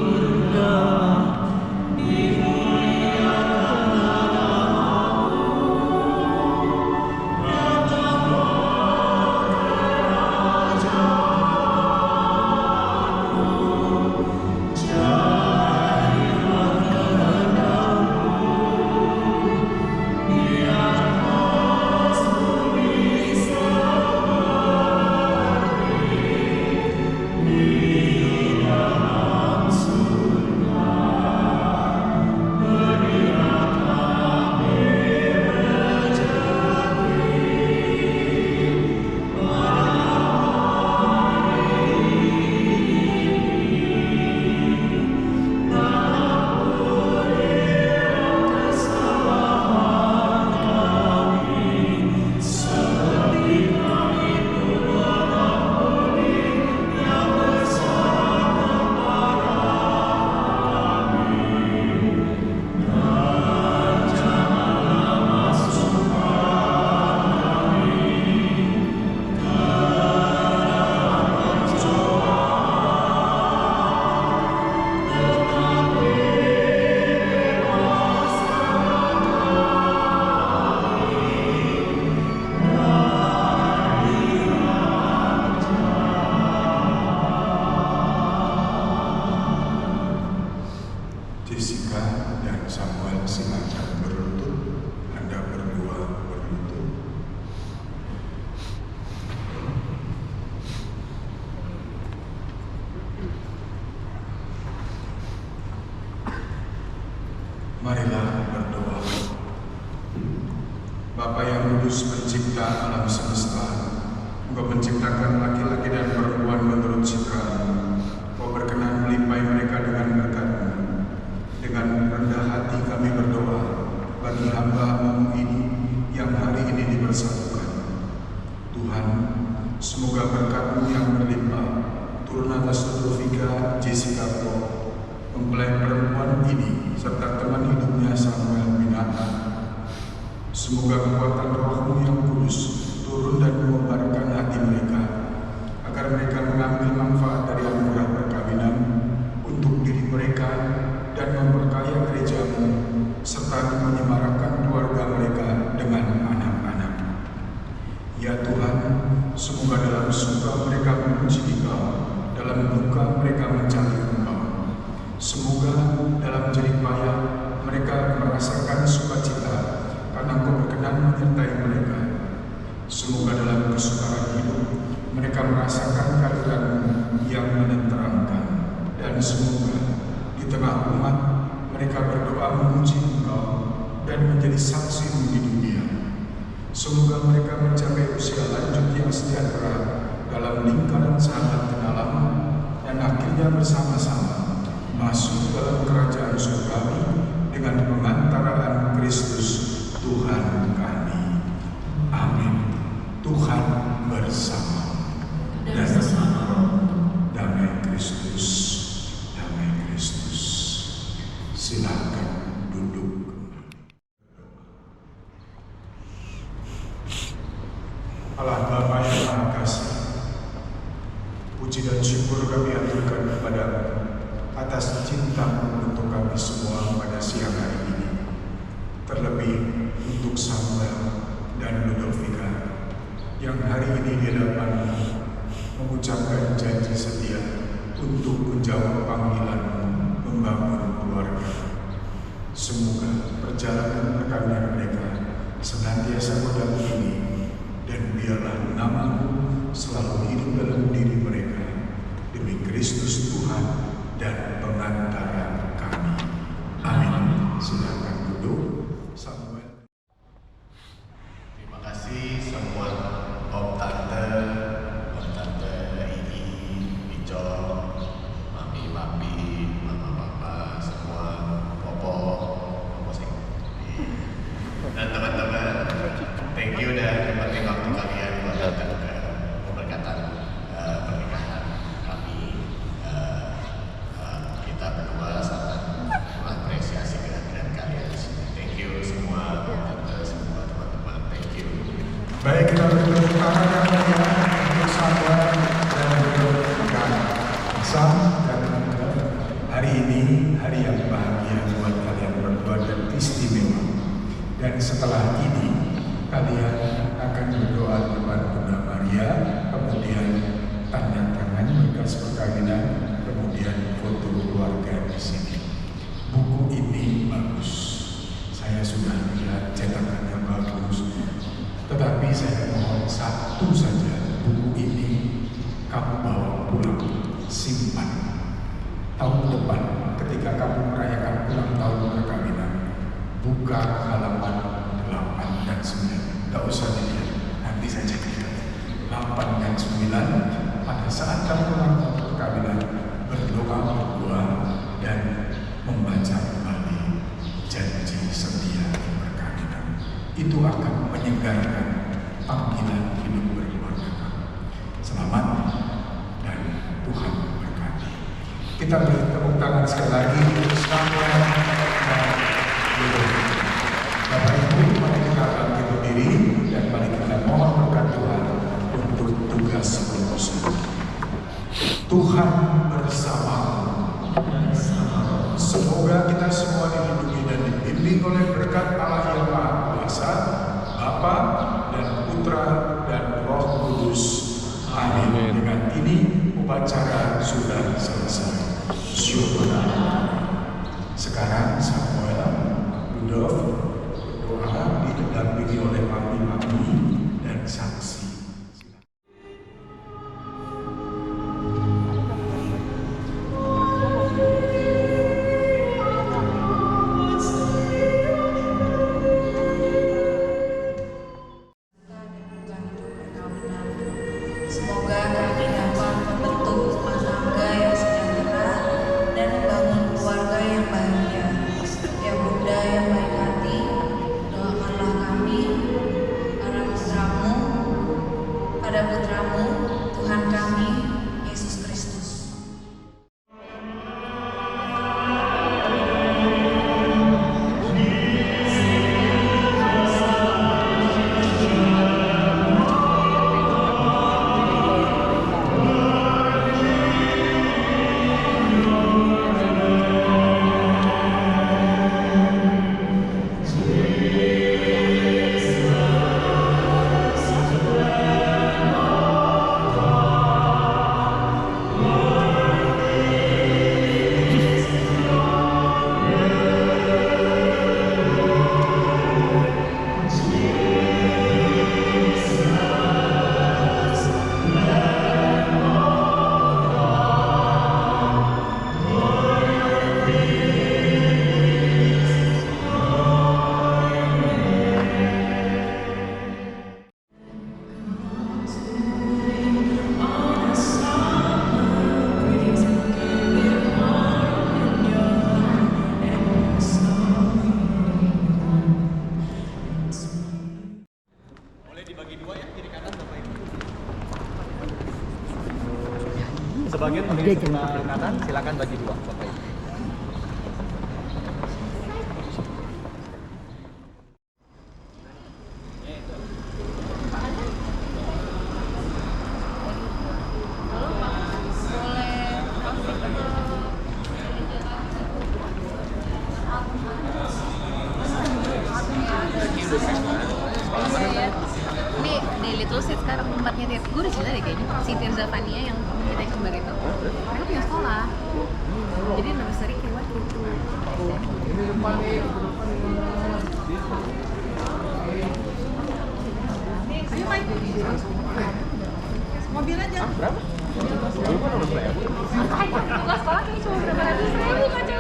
Speaker 7: Jessica dan Samuel silakan berlutut. Anda berdua berlutut. Marilah berdoa. Bapa yang kudus, pencipta alam semesta, Engkau menciptakan laki-laki dan perempuan menurut ciptaan. Kau berkenan melimpahi mereka dengan berkat-Mu. Dengan rendah hati kami berdoa bagi hamba-Mu ini, Sikarto, mempelai perempuan ini serta teman hidupnya Samuel bin Nathan. Semoga kekuatan Roh-Mu yang kudus turun dan mengobarkan hati mereka, agar mereka mengambil manfaat dari anugerah perkawinan untuk diri mereka dan memperkaya gereja-Mu, serta menyemarakan keluarga mereka dengan anak-anak. Ya Tuhan, semoga dalam suka mereka memuji Engkau, dalam duka mereka mencari Engkau. Semoga dalam jerih payah mereka merasakan sukacita, karena Engkau berkenan menyertai mereka. Semoga dalam kesukaran hidup mereka merasakan kehadiran-Mu yang menenteramkan. Dan semoga di tengah umat mereka berdoa memuji Engkau dan menjadi saksi-Mu di dunia. Semoga mereka mencapai usia lanjut yang sejahtera dalam lingkaran sahabat kenalan, dan akhirnya bersama-sama masuk dalam kerajaan surgawi dengan pengantaraan Kristus Tuhan kami. Amin. Tuhan bersama dan damai Kristus, damai Kristus. Silakan duduk. Allah Bapa yang Maha Kasih, puji dan syukur kami aturkan kepada-Mu atas cinta-Mu untuk kami semua pada siang hari ini. Terlebih untuk Samuel dan Ludovika yang hari ini di hadapan-Mu mengucapkan janji setia untuk menjawab panggilan-Mu membangun keluarga. Semoga perjalanan perkawinan mereka senantiasa mendampingi, dan biarlah nama-Mu selalu hidup dalam diri mereka, demi Kristus Tuhan dan pengantara kami. Amin. Silakan duduk. Samuel.
Speaker 6: Terima kasih semua Om Tante Ini, Ico, Mami, Mama, Papa, semua Popo, dan teman-teman. Thank you dan terima waktu kalian buat datang ke pemberkatan pernikahan kami. Kita berdua sangat mengapresiasi kehadiran kalian di sini. Thank you semua, tante, semua teman-teman. Thank you.
Speaker 7: Baik, kita beri tangan yang mulia untuk Samuel dan Ludovika. Sam dan hari ini hari yang bahagia buat kalian berdua dan istimewa. Dan setelah ini kalian akan berdoa depan Bunda Maria, kemudian tanda tangan berkas perkawinan, kemudian foto keluarga di sini. Buku ini bagus, saya sudah lihat cetakannya bagus. Tetapi saya mohon satu saja, buku ini kamu bawa pulang, simpan. Tahun depan ketika kamu merayakan ulang tahun perkawinan, buka halaman 8 dan 9. Gak usah dilihat, nanti saya cek 8 dan 9. Pada saat kamu ulang tahun perkawinan, berdoa berdua dan membaca kembali janji setia perkawinan. Itu akan menyegarkan panggilan hidup berkeluarga kamu. Selamat dan Tuhan berkati. Kita beri tepuk tangan sekali lagi untuk Samuel dan Ludovika. Bapak Ibu, mari kita bangkit berdiri dan mari kita mohon berkat Tuhan untuk tugas penerusan. Tuhan bersama-mu. Semoga kita semua dilindungi dan dibimbing oleh berkat Allah yang Maha Kuasa, Bapa dan Putra dan Roh Kudus. Amin. Dengan ini upacara sudah selesai. Syukur. Sekarang Samuel, Ludov berdoa didampingi oleh mami dan saksi.
Speaker 1: sebagian memilih sebelah kanan, silakan bagi dua. Bapak Ibu.
Speaker 10: Ini di Little Seed sekarang tempatnya Tir. Gue udah cerita deh kayaknya si Tirza Fania yang kita kembar itu. Mereka punya sekolah. Jadi nursery kayak gitu. Ayo Mike. Mobil aja.
Speaker 1: Berapa? Berapa nomor saya?
Speaker 10: Buka sekolah kayak cuma berapa ratus ribu aja.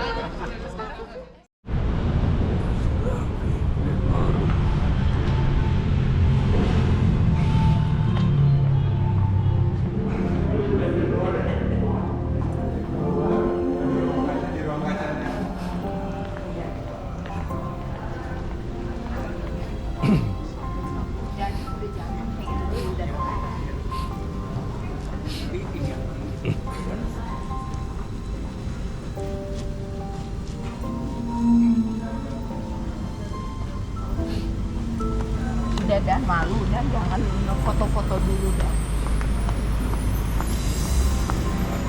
Speaker 3: Udah dah, malu dan jangan foto-foto dulu dah.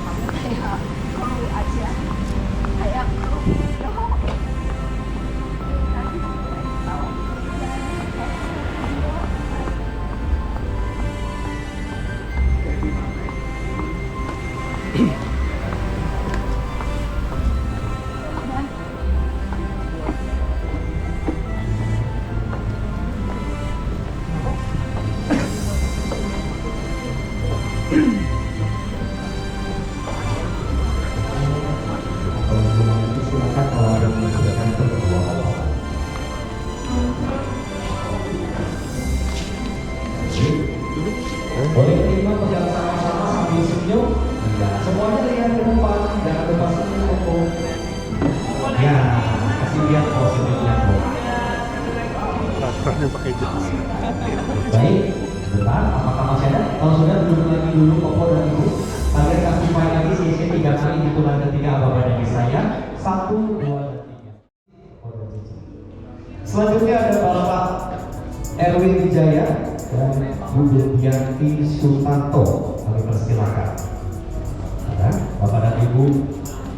Speaker 3: Kamu kayak kru aja, kayak kru.
Speaker 11: Boleh terima pegang sama-sama sambil senyum. Semuanya lihat ke depan, jangan lupa senyum. Ya, kasih lihat positifnya kok.
Speaker 2: Pakai jas.
Speaker 11: Baik, sebentar. Apakah masih ada? Kalau sudah duduk lagi dulu, Koko dan Ibu. Kalian kasih main lagi sisi 3 kali hitungan ketiga apa dari saya. 1, 2, dan 3. Selanjutnya ada Bapak Erwin Wijaya dan Bu Yanti Sutanto. Kami persilakan. Ada Bapak dan Ibu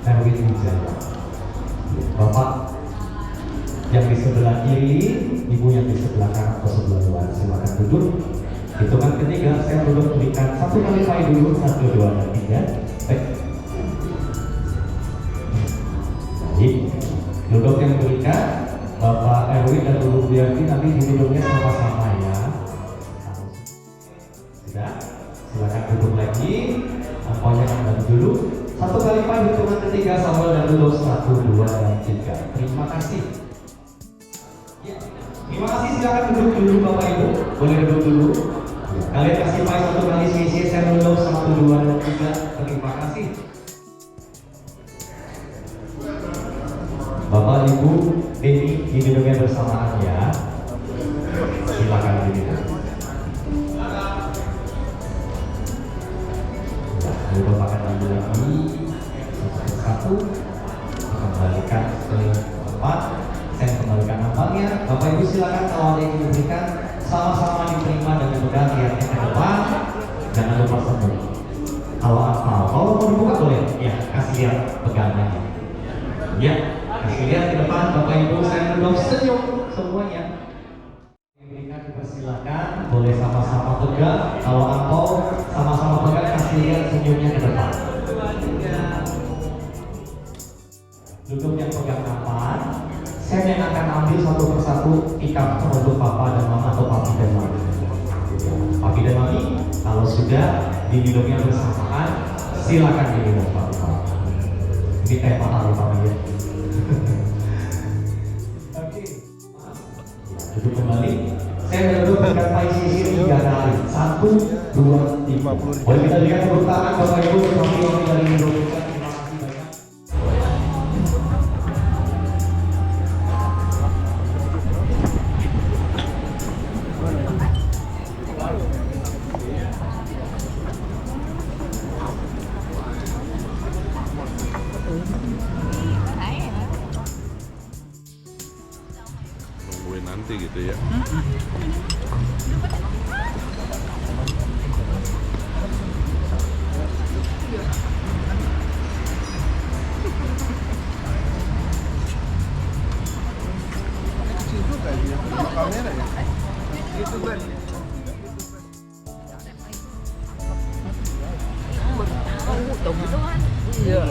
Speaker 11: Erwin Wijaya. Bapak yang di sebelah kiri, Ibu yang di sebelah kanan atau sebelah luar. Silakan duduk. Hitungan ketiga, saya duduk berikan 1 kali pai dulu. 1, 2, dan 3. Baik. Baik. Duduk yang berikan Bapak Erwin dan Bu Yanti nanti duduknya sama-sama ya. Sudah, silakan duduk lagi. Angpaunya kembali dulu. 1 kali pai hitungan ketiga sambil dan dulu 1, 2, dan 3. Terima kasih. Ya, terima kasih. Silakan duduk dulu Bapak Ibu. Boleh duduk dulu. Kalian kasih pai 1 kali sisi. Saya duduk 1, 2, dan 3. Terima kasih. Bapak Ibu ini duduknya bersamaan ya. Silakan duduk. Lalu Bapak akan ambil lagi satu, kembalikan ke tempat. Saya kembalikan nampaknya. Bapak Ibu silakan kalau ada yang diberikan sama-sama diterima dan dipegang lihatnya ke depan. Jangan lupa senyum. Kalau hafal, kalau mau dibuka boleh. Ya, kasih lihat pegangannya. Ya, kasih lihat ke depan. Bapak Ibu saya belum senyum semuanya. Diberikan dipersilakan. Boleh sama-sama pegang. Kalau angpau sama-sama pegang, kasih lihat senyumnya ke depan. Duduk yang pegang nampan. Saya yang akan ambil satu persatu ikat untuk Papa dan Mama atau Papi dan Mami. Papi dan Mami, kalau sudah diduduknya bersamaan, silakan diminum Papa. Ini teh mahal Papi ya. Oke. Duduk kembali. Saya duduk dengan pai sisi 3 kali. 1, 2, 3. Boleh kita lihat tepuk tangan Bapak Ibu Papi Mami dari Indonesia.
Speaker 1: Kamera ya? YouTuber.
Speaker 3: Tahu gitu kan? Iya.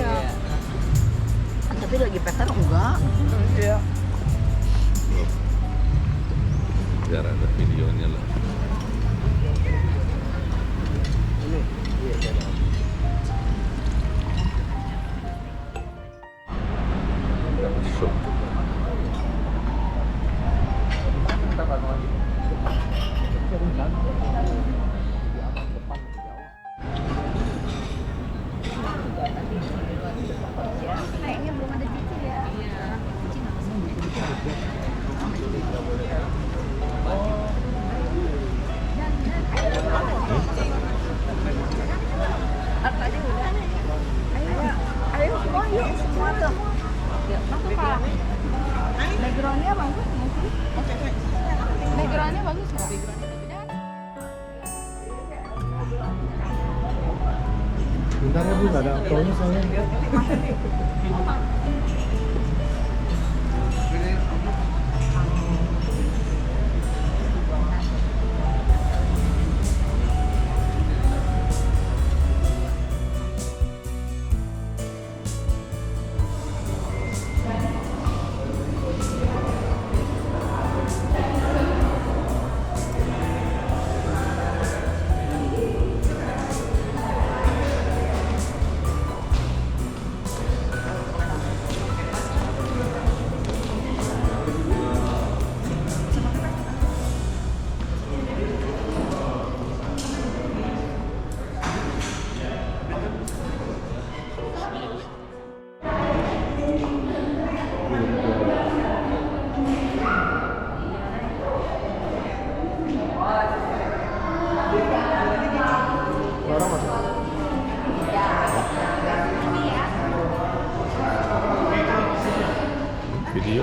Speaker 3: Tapi lagi peter enggak? Iya.
Speaker 2: Biar ada videonya lah.
Speaker 1: Ini. Iya,
Speaker 2: Show.
Speaker 10: Kayaknya belum ada Cici ya. Iya. Cici nggak masuk.
Speaker 3: Tadi udah. Ayo semua yuk semua tuh. Yuk masuk Pak. Backgroundnya bagus nggak sih? Backgroundnya bagus nggak?
Speaker 1: Bentar ya Bu, nggak ada aktornya soalnya.
Speaker 2: Video.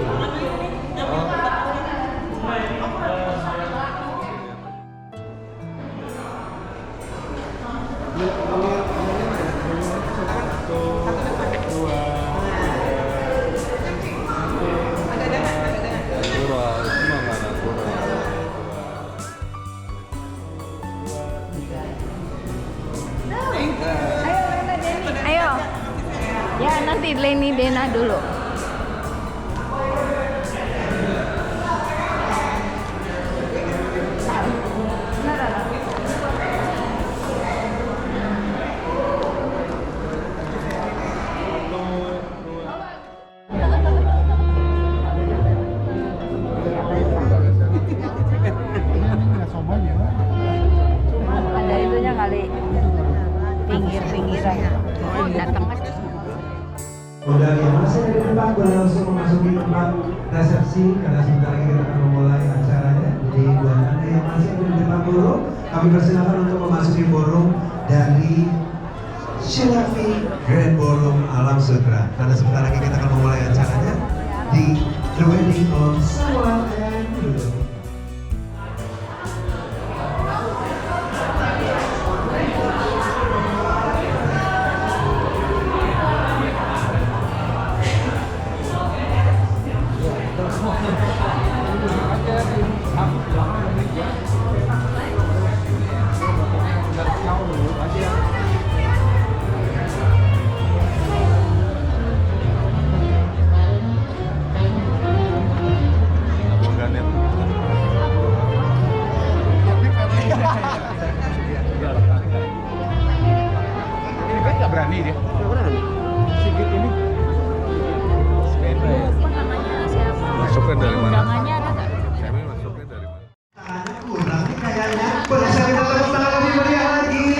Speaker 3: Ayo. Ya nanti Leni Dena dulu. Ada itunya kali pinggir-pinggiran datang kan.
Speaker 11: Udah yang masih dari depan boleh langsung memasuki tempat resepsi karena sebentar lagi kita akan memulai acaranya. Jadi buat anda yang masih ada di depan ballroom, kami persilakan untuk memasuki ballroom dari Shelavi Grand Ballroom Alam Sutera. Karena sebentar lagi kita akan memulai acaranya di The Wedding of Samuel and Lulu.
Speaker 1: Berani dia. Berani. Sigit ini. Sepeda ya.
Speaker 10: Apa namanya siapa?
Speaker 2: Masuknya dari mana?
Speaker 10: Undangannya ada nggak?
Speaker 2: Kami masuknya dari mana?
Speaker 11: Kurang nih kayaknya. Boleh saya minta tepuk tangan lebih meriah lagi.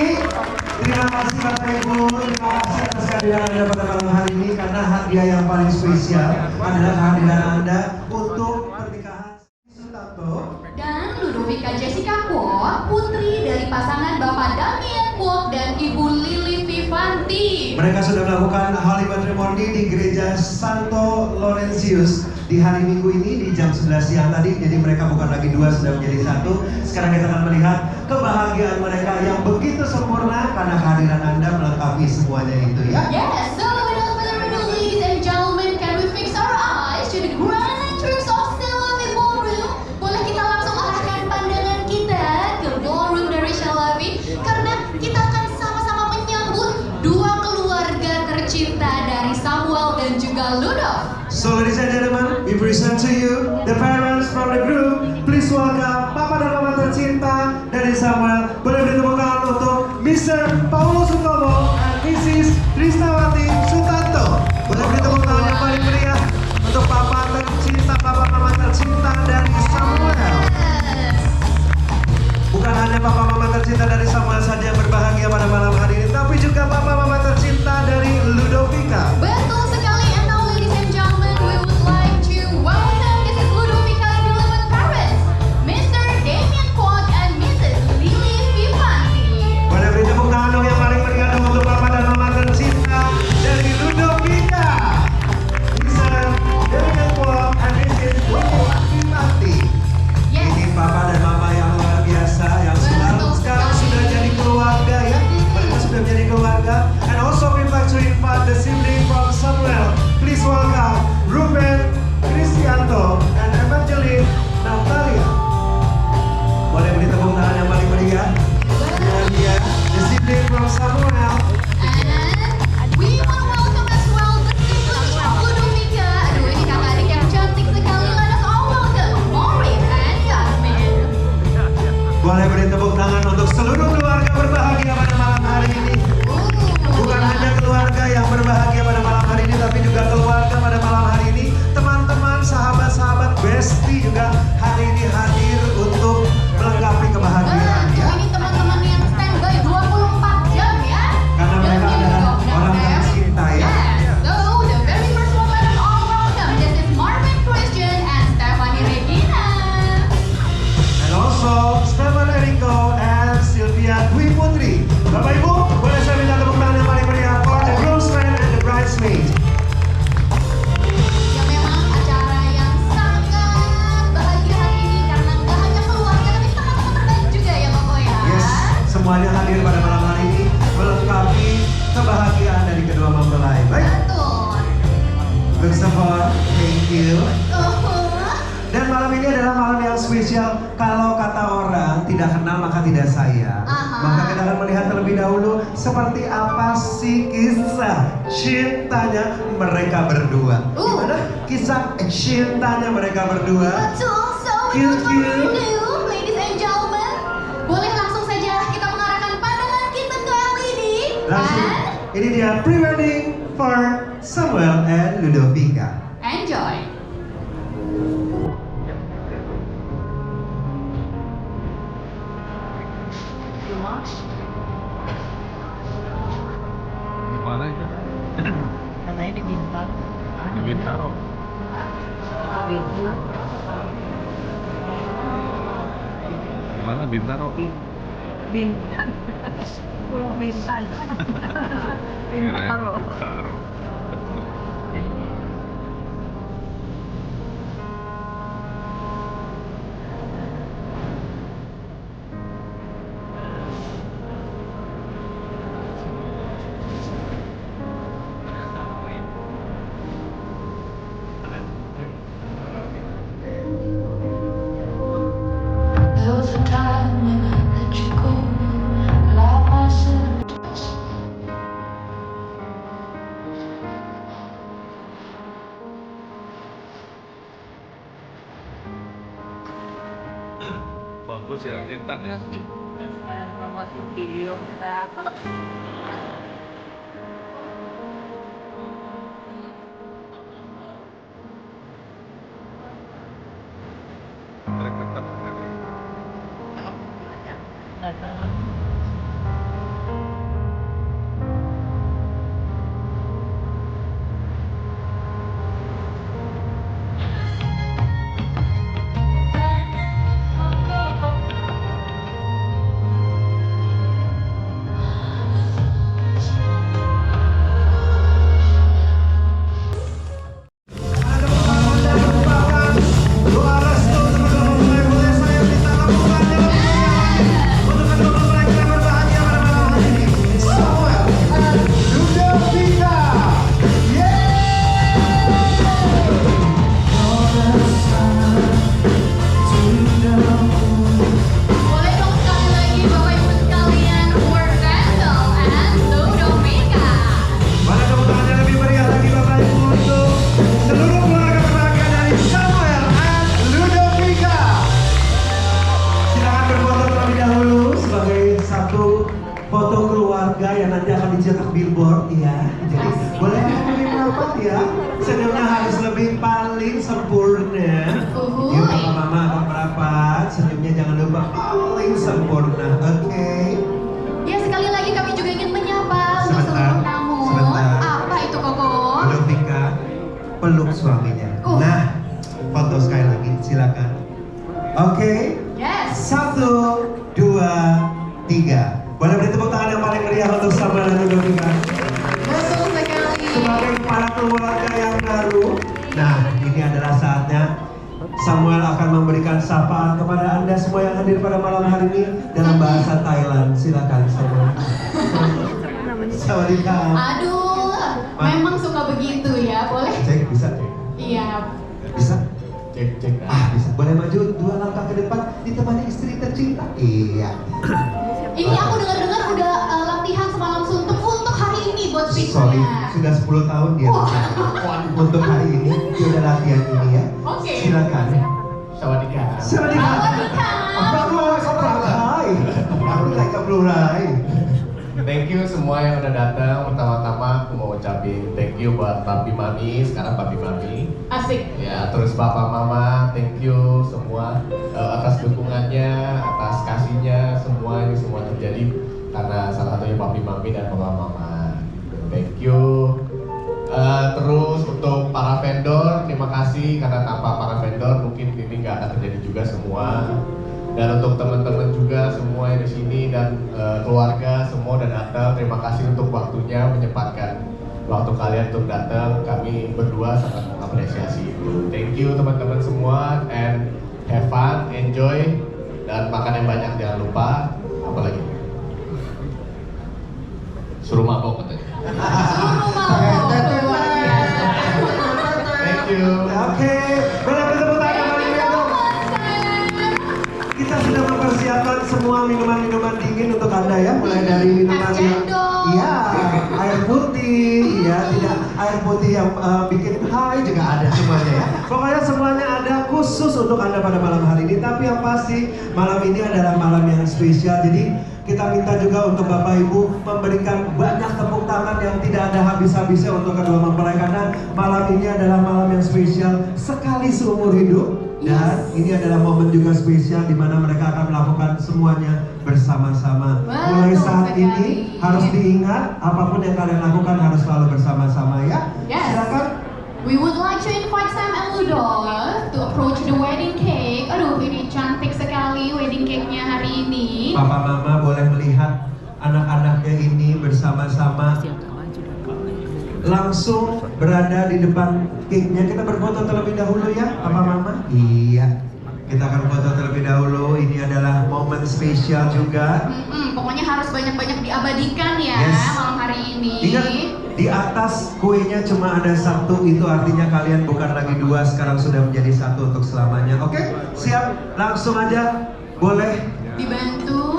Speaker 11: Terima kasih Bapak Ibu. Terima kasih atas kehadiran Anda pada malam hari ini karena hadiah yang paling spesial adalah kehadiran Anda untuk pernikahan Sutanto
Speaker 12: dan Ludovika Jessica Kwok, putri dari pasangan Bapak Damien Kwok dan Ibu Lili Vivanti.
Speaker 11: Mereka sudah melakukan holy matrimony di gereja Santo Laurentius
Speaker 13: di hari Minggu ini di jam 11 siang tadi. Jadi mereka bukan lagi dua, sudah menjadi satu. Sekarang kita akan melihat kebahagiaan mereka yang begitu sempurna karena kehadiran Anda melengkapi semuanya itu ya.
Speaker 12: Yes, so without further ado, ladies and gentlemen, can we fix our eyes to the grand entrance of Shalavi Ballroom? Boleh kita langsung arahkan pandangan kita ke ballroom dari Shalavi karena kita akan sama-sama menyambut dua keluarga tercinta dari Samuel dan juga Ludov.
Speaker 13: So ladies and gentlemen, we present to you the parents from the group. Please welcome Papa dan Mama tercinta dari Samuel. Boleh beri tepuk tangan untuk Mr. Paulo Sutomo and Mrs. Trisnawati Sutanto. Boleh beri tepuk tangan yang paling meriah untuk Papa tercinta, Papa Mama tercinta dari Samuel. Bukan hanya Papa Mama tercinta dari Samuel saja yang berbahagia pada malam hari ini, tapi juga Papa Mama tercinta dari Ludovika.
Speaker 12: Betul sekali, and now ladies and gentlemen, we would like to welcome Mrs. Ludovika's beloved parents, Mr. Damien Kwok and Mrs. Lily Vivanti.
Speaker 13: Boleh beri tepuk tangan dong yang paling meriah dong untuk Papa dan Mama tercinta dari Ludovika, Mr. Damien Kwok and Mrs. Lily Vivanti. Ini Papa dan Mama yang luar biasa, yang sekarang sudah jadi keluarga ya. Mereka sudah menjadi keluarga. And also we like to invite the sibling from Samuel. Please welcome Ruben Cristianto and Evangeline Natalia. Boleh beri tepuk tangan yang paling meriah. Dan dia, the sibling from Samuel.
Speaker 12: We want to welcome as well the siblings from Ludovika. Aduh, ini kakak adik yang cantik sekali. Let us all welcome Maureen and Yasmin.
Speaker 13: Boleh beri tepuk tangan untuk seluruh keluarga berbahagia pada malam hari ini. Bukan hanya keluarga yang berbahagia pada malam hari ini, tapi juga keluarga pada malam hari ini. Teman-teman, sahabat-sahabat, bestie juga hari ini hadir untuk melengkapi kebahagiaan ya.
Speaker 12: Ini teman-teman yang standby 24 jam ya.
Speaker 13: Karena mereka adalah orang tercinta ya.
Speaker 12: So, the very first one, let us all welcome. This is Marvin Christian and Stephanie Regina.
Speaker 13: And also Stefan Eriko and Sylvia Dwi Putri. Bapak Ibu, boleh saya minta tepuk tangan yang paling meriah for the groomsmen and the bridesmaids.
Speaker 12: Ya memang acara yang sangat bahagia hari ini karena nggak hanya keluarga tapi teman-teman terbaik juga ya Koko ya.
Speaker 13: Yes, semuanya hadir pada malam hari ini melengkapi kebahagiaan dari kedua mempelai. Baik.
Speaker 12: Betul.
Speaker 13: First of all, thank you.
Speaker 12: Uh-huh.
Speaker 13: Dan malam ini adalah malam yang spesial. Kalau kata orang tidak kenal maka tidak sayang. Maka kita akan melihat terlebih dahulu seperti apa sih kisah cintanya mereka berdua. Gimana kisah cintanya mereka berdua?
Speaker 12: Betul. So without further ado, ladies and gentlemen, boleh langsung saja kita mengarahkan pandangan kita ke LED.
Speaker 13: Langsung, ini dia pre-wedding for Samuel and Ludovika.
Speaker 12: Enjoy.
Speaker 2: Mana itu?
Speaker 3: Katanya di Bintaro.
Speaker 2: Di Bintaro. Mana Bintaro?
Speaker 3: Bintan. Pulau Bintan. Bintaro.
Speaker 14: There was a time when I let you go, allowed myself to
Speaker 2: Bagus ya, Intan ya.
Speaker 3: Promosi video kita.
Speaker 13: satu foto keluarga yang nanti akan dicetak billboard ya. Jadi boleh pilih merapat ya. Senyumnya harus lebih paling sempurna. Yuk papa mama akan merapat. Senyumnya jangan lupa paling sempurna. Oke.
Speaker 12: Ya sekali lagi kami juga ingin menyapa untuk seluruh tamu. Apa itu Koko?
Speaker 13: Peluk Tika, peluk suaminya. Nah, foto sekali lagi silakan. Oke.
Speaker 12: Yes.
Speaker 13: 1, 2, 3. Boleh beri tepuk tangan yang paling meriah untuk Samuel dan juga Tika.
Speaker 12: Betul sekali.
Speaker 13: Sebagai para keluarga yang baru, nah ini adalah saatnya Samuel akan memberikan sapaan kepada Anda semua yang hadir pada malam hari ini dalam bahasa Thailand. Silakan Samuel. Sawadika.
Speaker 12: Aduh, memang suka begitu ya, boleh?
Speaker 13: Cek, bisa cek.
Speaker 12: Iya.
Speaker 13: Bisa? Cek, cek. Bisa. Boleh maju 2 langkah ke depan ditemani istri tercinta. Iya.
Speaker 12: Ini aku dengar-dengar udah latihan semalam suntuk untuk hari ini buat
Speaker 13: Sorry,
Speaker 12: speech-nya.
Speaker 13: sudah 10 tahun dia untuk hari ini dia udah latihan ini ya.
Speaker 12: Oke.
Speaker 13: Silakan.
Speaker 6: Sawadika.
Speaker 13: Sawadika.
Speaker 6: Thank you semua yang udah datang. Pertama-tama aku mau ucapin thank you buat papi mami, sekarang papi mami.
Speaker 12: Asik.
Speaker 6: Ya, terus papa mama, thank you semua atas dukungannya, atas kasihnya, semua ini semua terjadi karena salah satunya papi mami dan papa mama. Thank you. Terus untuk para vendor, terima kasih karena tanpa para vendor mungkin ini nggak akan terjadi juga semua. Dan untuk teman-teman juga semua yang di sini dan keluarga semua udah datang, terima kasih untuk waktunya menyempatkan waktu kalian untuk datang. Kami berdua sangat mengapresiasi itu. Thank you teman-teman semua and have fun, enjoy dan makan yang banyak jangan lupa. Apalagi suruh mabok katanya. Thank you.
Speaker 13: Oke, boleh bertepuk tangan paling meriah. Kita sudah mempersiapkan semua minuman-minuman dingin untuk Anda ya, mulai dari minuman yang iya, air putih, ya tidak air putih yang bikin high juga ada semuanya ya. Pokoknya semuanya ada khusus untuk Anda pada malam hari ini. Tapi yang pasti malam ini adalah malam yang spesial. Jadi kita minta juga untuk Bapak Ibu memberikan banyak tepuk tangan yang tidak ada habis-habisnya untuk kedua mempelai karena malam ini adalah malam yang spesial sekali seumur hidup. Dan ini adalah momen juga spesial di mana mereka akan melakukan semuanya bersama-sama. Mulai saat ini harus diingat apapun yang kalian lakukan harus selalu bersama-sama ya. Silakan.
Speaker 12: We would like to invite Sam and Ludolf to approach the wedding cake. Aduh, ini cantik sekali wedding cake-nya hari ini.
Speaker 13: Papa Mama boleh melihat anak-anaknya ini bersama-sama langsung berada di depan cake-nya. Kita berfoto terlebih dahulu ya, Papa Mama. Iya, kita akan foto terlebih dahulu. Ini adalah momen spesial juga.
Speaker 12: Pokoknya harus banyak-banyak diabadikan ya malam hari ini.
Speaker 13: Ingat, di atas kuenya cuma ada 1, itu artinya kalian bukan lagi 2, sekarang sudah menjadi 1 untuk selamanya. Oke, siap, langsung aja. Boleh
Speaker 12: dibantu.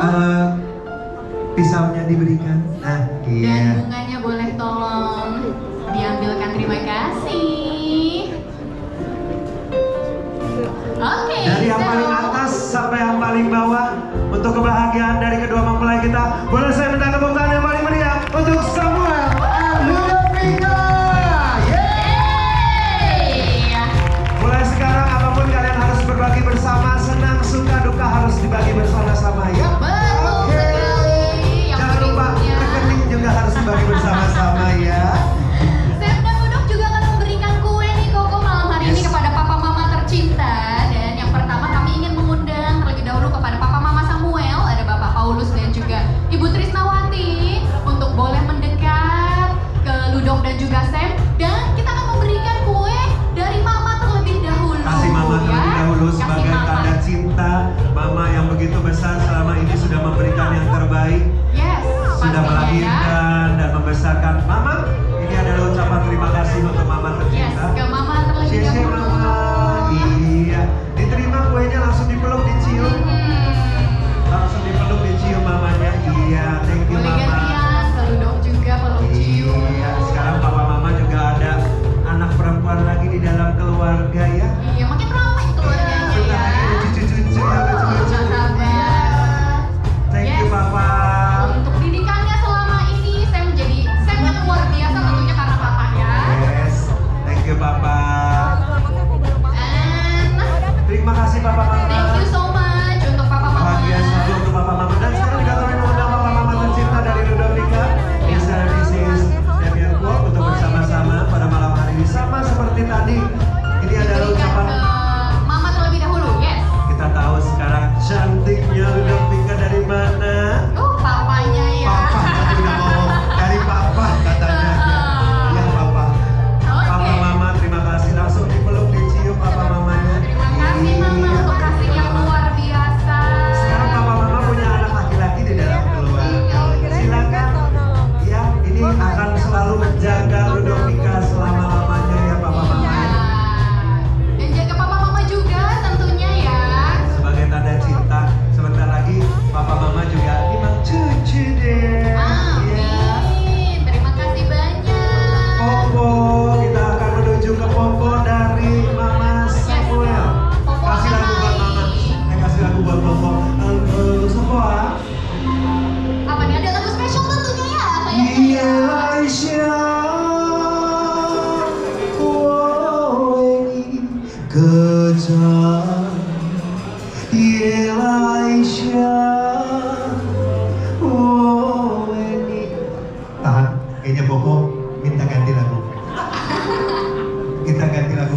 Speaker 13: Pisaunya diberikan. Nah,
Speaker 12: Dan bunganya boleh tolong diambilkan, terima kasih. Oke.
Speaker 13: Dari yang paling atas sampai yang paling bawah untuk kebahagiaan dari kedua mempelai kita. Boleh saya minta tepuk tangan yang paling meriah untuk Samuel and Ludovika. Mulai sekarang apapun kalian harus berbagi bersama, senang, suka, duka harus dibagi bersama-sama ya.
Speaker 12: Betul sekali.
Speaker 13: Jangan lupa rekening juga harus dibagi bersama-sama ya.
Speaker 12: Sam dan Ludov juga akan memberikan kue nih Koko malam hari ini kepada papa mama tercinta. Dan yang pertama kami ingin mengundang terlebih dahulu kepada papa mama Samuel, ada Bapak Paulus dan juga Ibu Trisnawati untuk boleh mendekat ke Ludov dan juga Sam. Dan kita akan memberikan kue dari mama terlebih dahulu.
Speaker 13: Kasih mama terlebih dahulu sebagai tanda cinta mama yang begitu besar selama ini sudah memberikan yang terbaik. Sudah melahirkan dan membesarkan mama. Ini adalah ucapan terima kasih untuk mama tercinta.
Speaker 12: Ke mama terlebih dahulu.
Speaker 13: Mama. Iya, diterima kuenya langsung dipeluk, dicium. Langsung dipeluk, dicium mamanya. Iya, thank you
Speaker 12: Boleh
Speaker 13: mama.
Speaker 12: gantian, ke Ludov juga peluk cium.
Speaker 13: Iya, sekarang papa mama juga ada anak perempuan lagi di dalam keluarga ya.
Speaker 12: Iya, makin ramai keluarganya ya.
Speaker 13: Cucu-cucu yang lucu-lucu.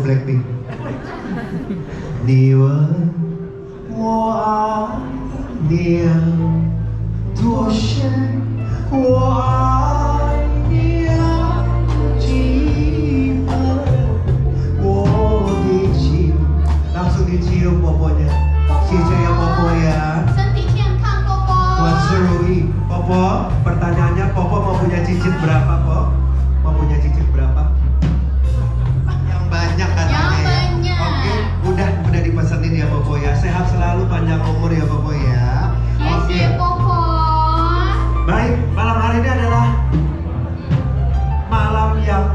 Speaker 13: Blackpink. 你问我爱你有多深，我爱你有几分，我的心 langsung dicium poponya. Cice ya Popo ya. Buat Zerui, Popo, pertanyaannya Popo mau punya cicit berapa, Po? Mau punya cicit berapa? Yang banyak katanya ya. Oke, udah dipesenin ya Popo ya. Sehat selalu, panjang umur ya Popo ya. Oke. Baik, malam hari ini adalah malam yang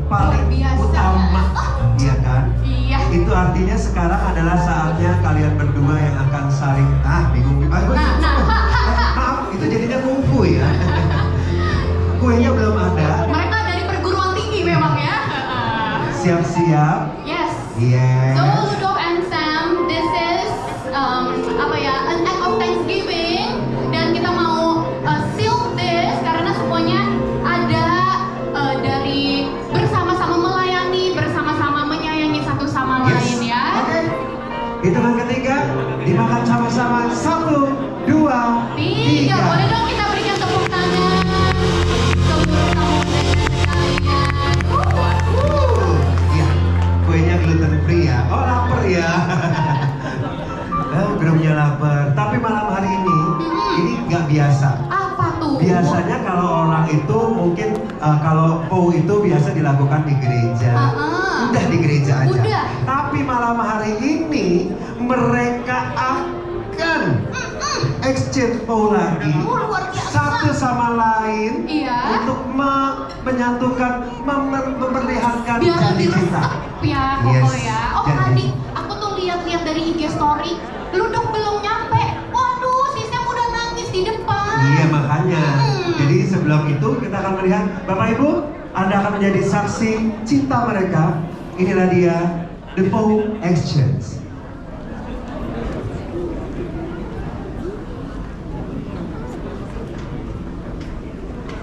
Speaker 13: paling utama, iya kan?
Speaker 12: Iya.
Speaker 13: Itu artinya sekarang adalah saatnya kalian berdua yang akan saling bingung. Maaf, itu jadinya kungfu ya. Kuenya belum ada.
Speaker 12: Mereka dari perguruan tinggi memang ya.
Speaker 13: Siap-siap.
Speaker 12: Yes.
Speaker 13: Yes.
Speaker 12: So Ludov and Sam, this is an act of Thanksgiving, dan kita mau seal this karena semuanya ada dari bersama-sama melayani, bersama-sama menyayangi satu sama lain ya.
Speaker 13: Oke. Hitungan ketiga, dimakan sama-sama. 1, 2, 3.
Speaker 12: Boleh dong kita berikan tepuk tangan seluruh tamu-tamu sekalian.
Speaker 13: Iya, kuenya gluten free ya. Oh lapar ya. Grupnya lapar. Tapi malam hari ini nggak biasa.
Speaker 12: Apa tuh?
Speaker 13: Biasanya kalau orang itu mungkin kalau POU itu biasa dilakukan di gereja. Udah di gereja aja.
Speaker 12: Udah.
Speaker 13: Tapi malam hari ini mereka akan exchange POU lagi. Satu sama lain untuk menyatukan, memperlihatkan janji cinta.
Speaker 12: Ya, Koko ya. Oh tadi aku tuh lihat-lihat dari IG story, Ludov belum nyampe. Waduh, si Sam udah nangis di depan.
Speaker 13: Iya makanya. Jadi sebelum itu kita akan melihat Bapak Ibu, Anda akan menjadi saksi cinta mereka. Inilah dia The POU Exchange.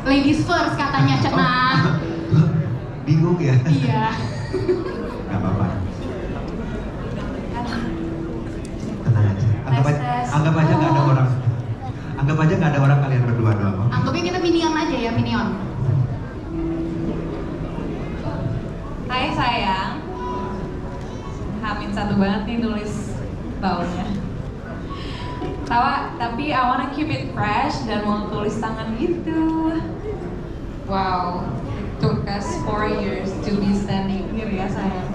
Speaker 12: Ladies first katanya Cenah.
Speaker 13: Bingung ya?
Speaker 12: Iya.
Speaker 13: Gak apa-apa. Tenang aja. Anggap aja gak ada orang. Anggap aja gak ada orang, kalian berdua doang.
Speaker 12: Anggapnya kita minion aja ya, minion.
Speaker 8: Hai sayang. Hamin 1 banget nih nulis baunya. Tapi I wanna keep it fresh dan mau tulis tangan gitu. Wow, took us 4 years to be standing here ya sayang.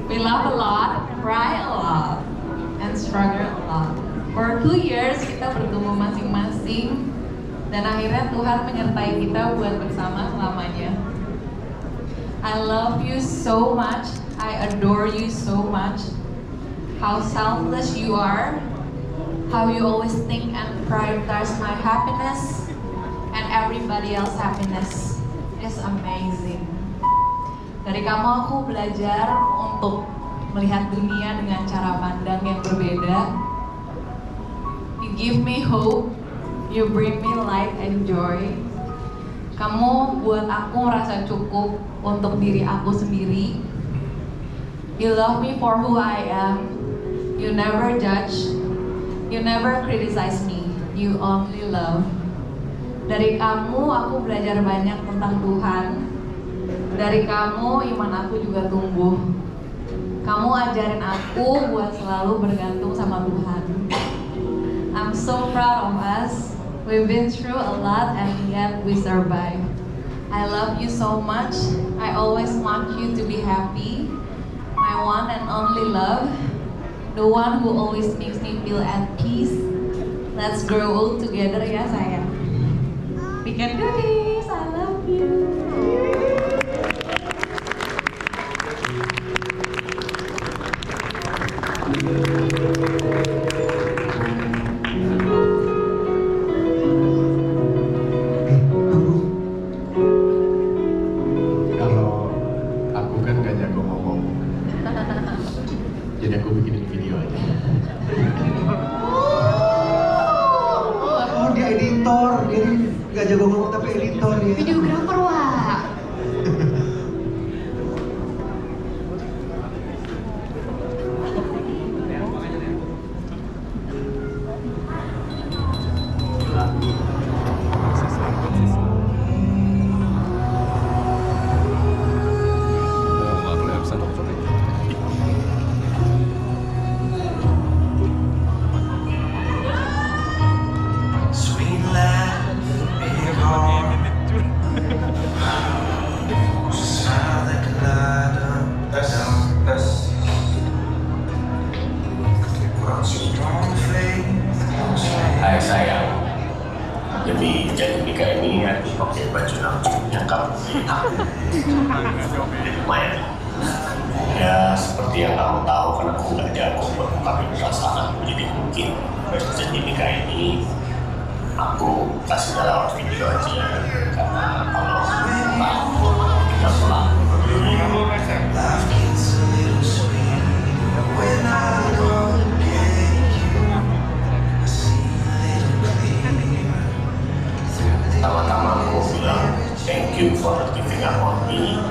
Speaker 8: We love a lot, cry a lot, and struggle a lot. For 2 years kita bertumbuh masing-masing, dan akhirnya Tuhan menyertai kita buat bersama selamanya. I love you so much, I adore you so much. How selfless you are, how you always think and prioritize my happiness and everybody else's happiness is amazing. Dari kamu aku belajar untuk melihat dunia dengan cara pandang yang berbeda. You give me hope, you bring me light and joy. Kamu buat aku merasa cukup untuk diri aku sendiri. You love me for who I am. You never judge. You never criticize me. You only love. Dari kamu aku belajar banyak tentang Tuhan. Dari kamu iman aku juga tumbuh. Kamu ajarin aku buat selalu bergantung sama Tuhan. I'm so proud of us. We've been through a lot and yet we survive. I love you so much. I always want you to be happy. My one and only love. The one who always makes me feel at peace. Let's grow old together ya sayang. We can do this. I love you.
Speaker 6: Kalau aku kan gak jago ngomong, jadi aku bikinin video aja.
Speaker 13: Oh dia editor, dia gak jago ngomong tapi editor ya.
Speaker 12: Videografer wah.
Speaker 6: pakai baju nyangkap lumayan. Ya seperti yang kamu tahu, karena aku nggak jago mengungkapin perasaan aku, jadi mungkin jadi nikah ini aku kasih lewat video aja, karena kalau tinggal pulang. Pertama-tama aku bilang thank you for giving up on me.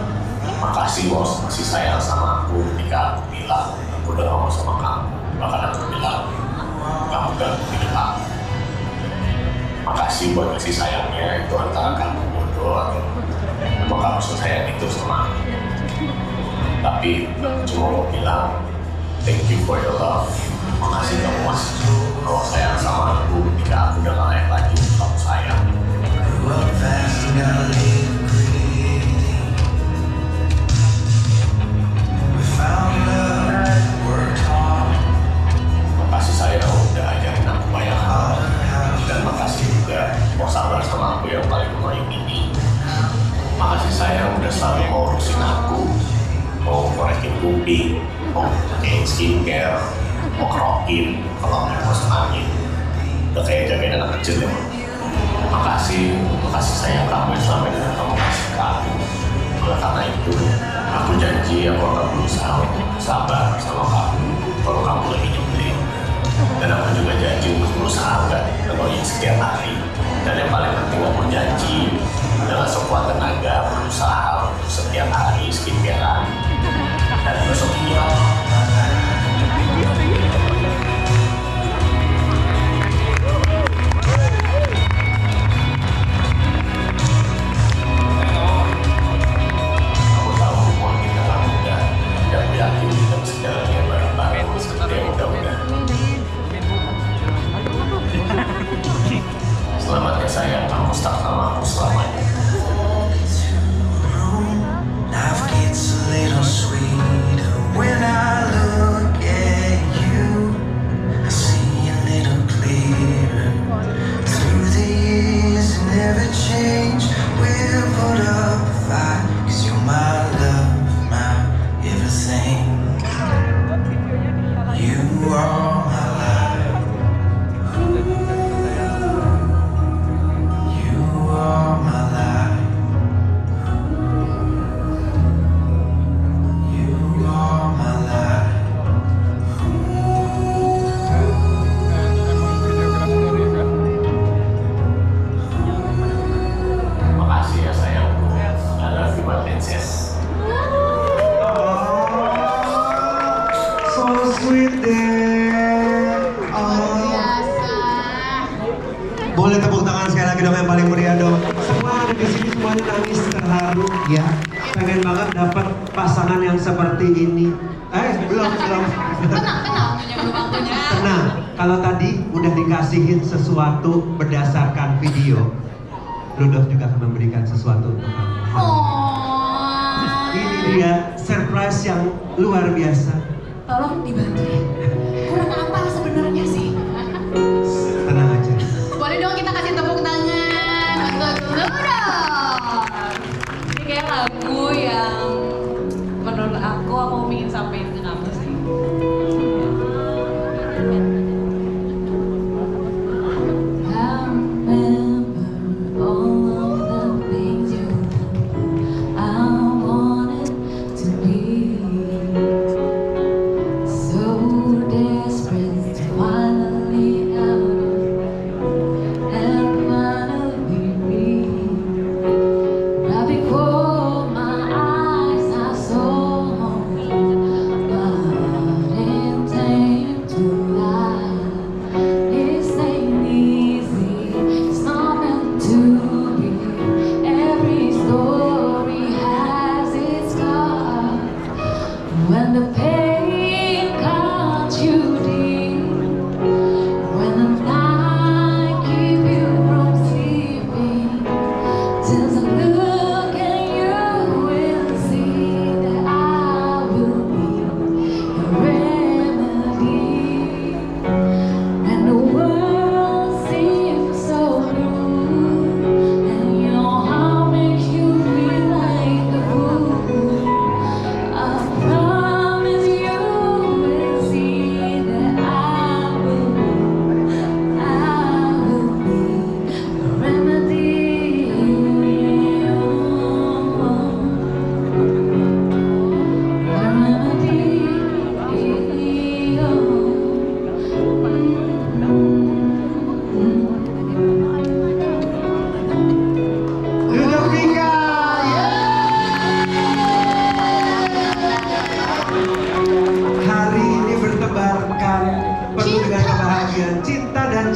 Speaker 6: Makasih bos masih sayang sama aku ketika aku bilang aku udah ngomong sama kamu. Bahkan aku bilang kamu udah hidup aku. Makasih buat kasih sayangnya, itu antara kamu bodoh atau emang kamu sayang itu sama aku. Tapi cuma mau bilang thank you for your love. Makasih kamu masih kalau sayang sama aku ketika aku udah gak layak lagi kamu sayang. Makasih sayang udah ajarin aku banyak hal, dan makasih juga mau sabar sama aku yang paling baik ini. Makasih sayang udah selalu mau urusin aku, mau korekin kuping, mau pakein skincare, mau kerokin kalau mau masuk angin. Udah kayak jagain anak kecil ya. Makasih sayang kamu yang selama ini kamu kasih ke aku. Oleh karena itu, aku janji aku akan berusaha untuk sabar sama kamu kalau kamu lagi nyebelin. Dan aku juga janji untuk berusaha nggak ngegoyin setiap hari. Dan yang paling penting aku janji dengan sekuat tenaga berusaha untuk setiap hari skincarean dan besok hilang. Selamat ya sayang, kamu stuck sama aku selamanya.
Speaker 15: Life gets a little sweeter when I look at you. I see a little clearer. Through the years it never changed. We'll put up a fight, 'cause you're my love, my everything. You are my life. You are my life. You are my life.
Speaker 6: Makasih ya sayangku. I love you, my princess.
Speaker 13: So sweet deh. Boleh tepuk tangan sekali lagi dong yang paling meriah dong. Semua ada di sini semuanya nangis terharu ya. Pengen banget dapat pasangan yang seperti ini. Belum. Tenang, kalau tadi udah dikasihin sesuatu berdasarkan video, Rudolf juga akan memberikan sesuatu untuk kamu. Ini dia surprise yang luar biasa.
Speaker 10: Tolong dibantu ya. Kurang apa sebenarnya sih?
Speaker 13: Tenang aja.
Speaker 12: Boleh dong kita kasih tepuk tangan untuk Rudolf.
Speaker 8: Ini kayak lagu yang menurut aku ingin sampaikan ke kamu sih.
Speaker 14: So desperate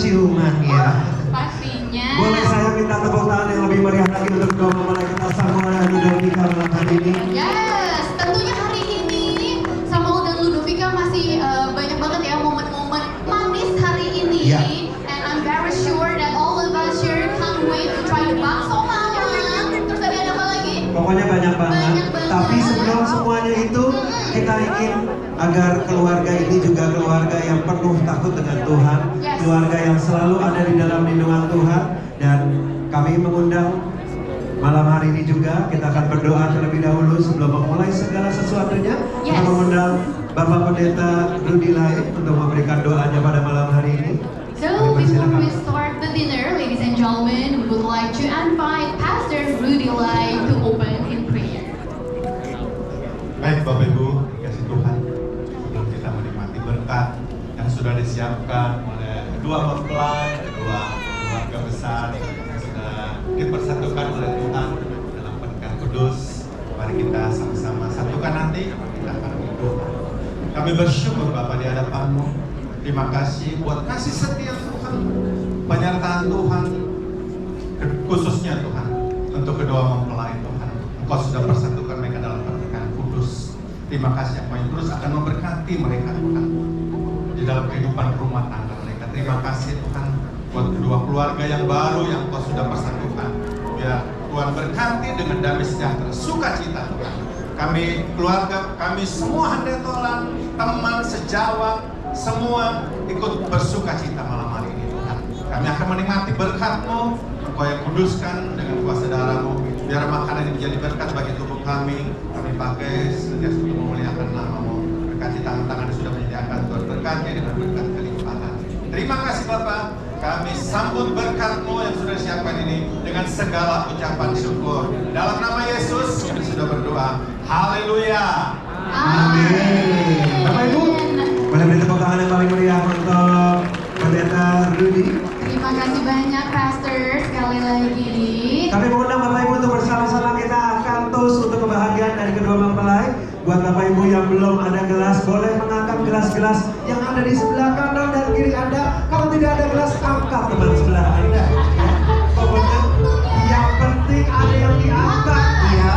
Speaker 13: ciuman ya.
Speaker 10: Pastinya.
Speaker 13: Boleh saya minta tepuk tangan yang lebih meriah lagi untuk kedua mempelai kita Samuel dan Ludovica malam hari ini.
Speaker 12: Yes, tentunya hari ini Samuel dan Ludovica masih banyak banget ya momen-momen manis hari ini.
Speaker 13: Yeah.
Speaker 12: And I'm very sure that all of us here can't wait to try the bakso malam. Terus tadi ada apa lagi?
Speaker 13: Pokoknya banyak banget. Tapi sebelum semuanya itu kita ingin agar keluarga ini juga keluarga yang penuh takut dengan Tuhan, keluarga yang selalu ada di dalam lindungan Tuhan. Dan kami mengundang malam hari ini juga kita akan berdoa terlebih dahulu sebelum memulai segala sesuatunya. Kita mengundang Bapak Pendeta Rudy Lai untuk memberikan doanya pada malam hari ini.
Speaker 12: So before we start the dinner, ladies and gentlemen, we would like to invite Pastor Rudy Lai to open in prayer.
Speaker 16: Baik Bapak Ibu, kasih Tuhan, sebelum kita menikmati berkat yang sudah disiapkan oleh kedua mempelai, kedua keluarga besar yang sudah dipersatukan oleh Tuhan dalam pernikahan kudus, mari kita sama-sama satukan nanti, kita akan berdoa. Kami bersyukur Bapak di hadapan-Mu. Terima kasih buat kasih setia Tuhan, penyertaan Tuhan, khususnya Tuhan untuk kedua mempelai Tuhan. Engkau sudah persatukan mereka dalam pernikahan kudus. Terima kasih yang terus akan memberkati mereka Tuhan di dalam kehidupan rumah tangga mereka. Terima kasih Tuhan buat kedua keluarga yang baru yang Engkau sudah persatukan. Biar Tuhan berkati dengan damai sejahtera, sukacita Tuhan. Kami keluarga, kami semua handetolan, teman sejawat, semua ikut bersukacita malam hari ini Tuhan. Kami akan menikmati berkat-Mu, Engkau yang kuduskan dengan kuasa darah-Mu. Biar makanan ini menjadi berkat bagi tubuh kami. Kami pakai senantiasa untuk memuliakan nama-Mu. Berkati tangan-tangan yang sudah menyediakan, Tuhan berkati dengan berkat kelimpahan. Terima kasih Bapak. Kami sambut berkat-Mu yang sudah disiapkan ini dengan segala ucapan syukur. Dalam nama Yesus kami sudah berdoa. Haleluya.
Speaker 13: Amin. Bapak Ibu, boleh beri tepuk tangan yang paling meriah untuk Pendeta Rudy.
Speaker 12: Terima kasih banyak Pastor, sekali lagi.
Speaker 13: Kami mengundang Bapak Ibu untuk bersama-sama kita akan toast untuk kebahagiaan dari kedua mempelai. Buat Bapak Ibu yang belum ada gelas, boleh mengangkat gelas-gelas yang ada di sebelah kanan dan kiri Anda. Kalau tidak ada gelas, angkat teman sebelah Anda. Ya. Pokoknya yang penting ada yang diangkat ya.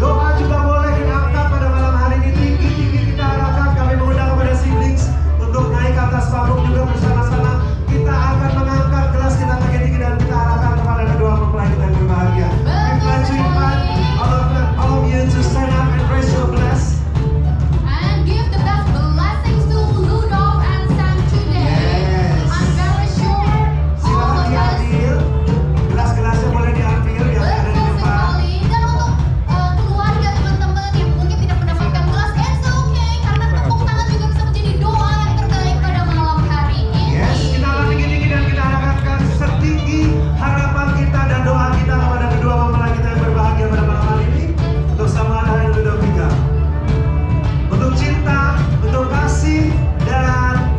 Speaker 13: Doa juga boleh diangkat pada malam hari ini. Tinggi-tinggi kita arahkan. Kami mengundang kepada siblings untuk naik ke atas panggung juga bersama-sama. Kita akan mengangkat gelas kita tinggi-tinggi dan kita arahkan kepada kedua mempelai kita yang berbahagia. We'd like to invite all of you to stand up and raise your glass.
Speaker 12: And give the best blessings to Ludov and Sam today.
Speaker 13: Yes.
Speaker 12: I'm very sure all of us.
Speaker 13: Gelas-gelasnya boleh diambil yang ada di depan.
Speaker 12: Dan untuk keluarga teman-teman yang mungkin tidak mendapatkan gelas, it's okay karena tepuk tangan juga bisa menjadi doa yang terbaik pada malam hari ini.
Speaker 13: Yes, kita akan tinggi-tinggi dan kita harapkan setinggi harapan kita dan doa kita kepada kedua mempelai kita yang berbahagia pada malam hari ini. Untuk Samuel dan Ludovica, untuk cinta, untuk kasih dan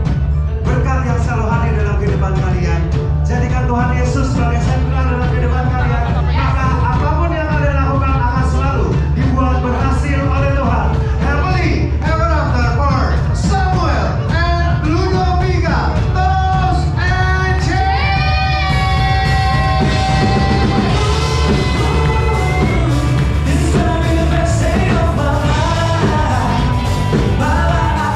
Speaker 13: berkat yang selalu hadir dalam kehidupan kalian. Jadikan Tuhan Yesus sebagai sentral dalam kehidupan kalian. Maka apapun yang kalian lakukan akan selalu dibuat berhasil oleh Tuhan. Happily ever after for Samuel and Ludovica. Toast and
Speaker 15: This is gonna be the best day of my life. My life.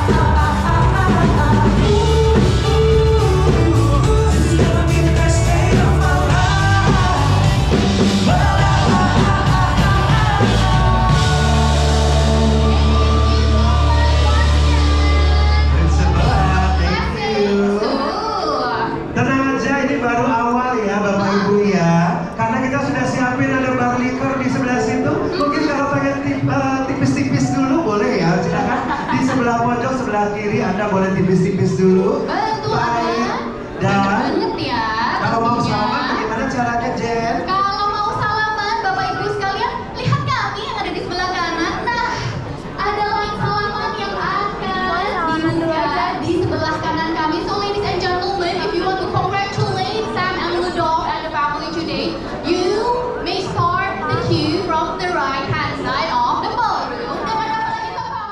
Speaker 15: This is gonna be the best day of my life. My
Speaker 13: Tenang aja, ini baru awal ya Bapak Ibu ya. Karena kita sudah siapin ada bar liquor di sebelah situ. Mungkin kalau pengen tipis-tipis dulu boleh ya. Silakan di sebelah pojok sebelah kiri Anda boleh tipis-tipis dulu. Baik. Dan
Speaker 12: Banget ya.
Speaker 13: kalau mau salaman bagaimana caranya Jen?
Speaker 12: Kalau mau salaman, Bapak Ibu sekalian, lihat kami yang ada di sebelah kanan. Nah, ada line salaman yang akan dibuka di sebelah kanan kami. So ladies and gentlemen, if you want to congratulate Sam and Ludov and the family today, you may start the queue from the right hand side of the ballroom. Dan ada apa lagi Bapak?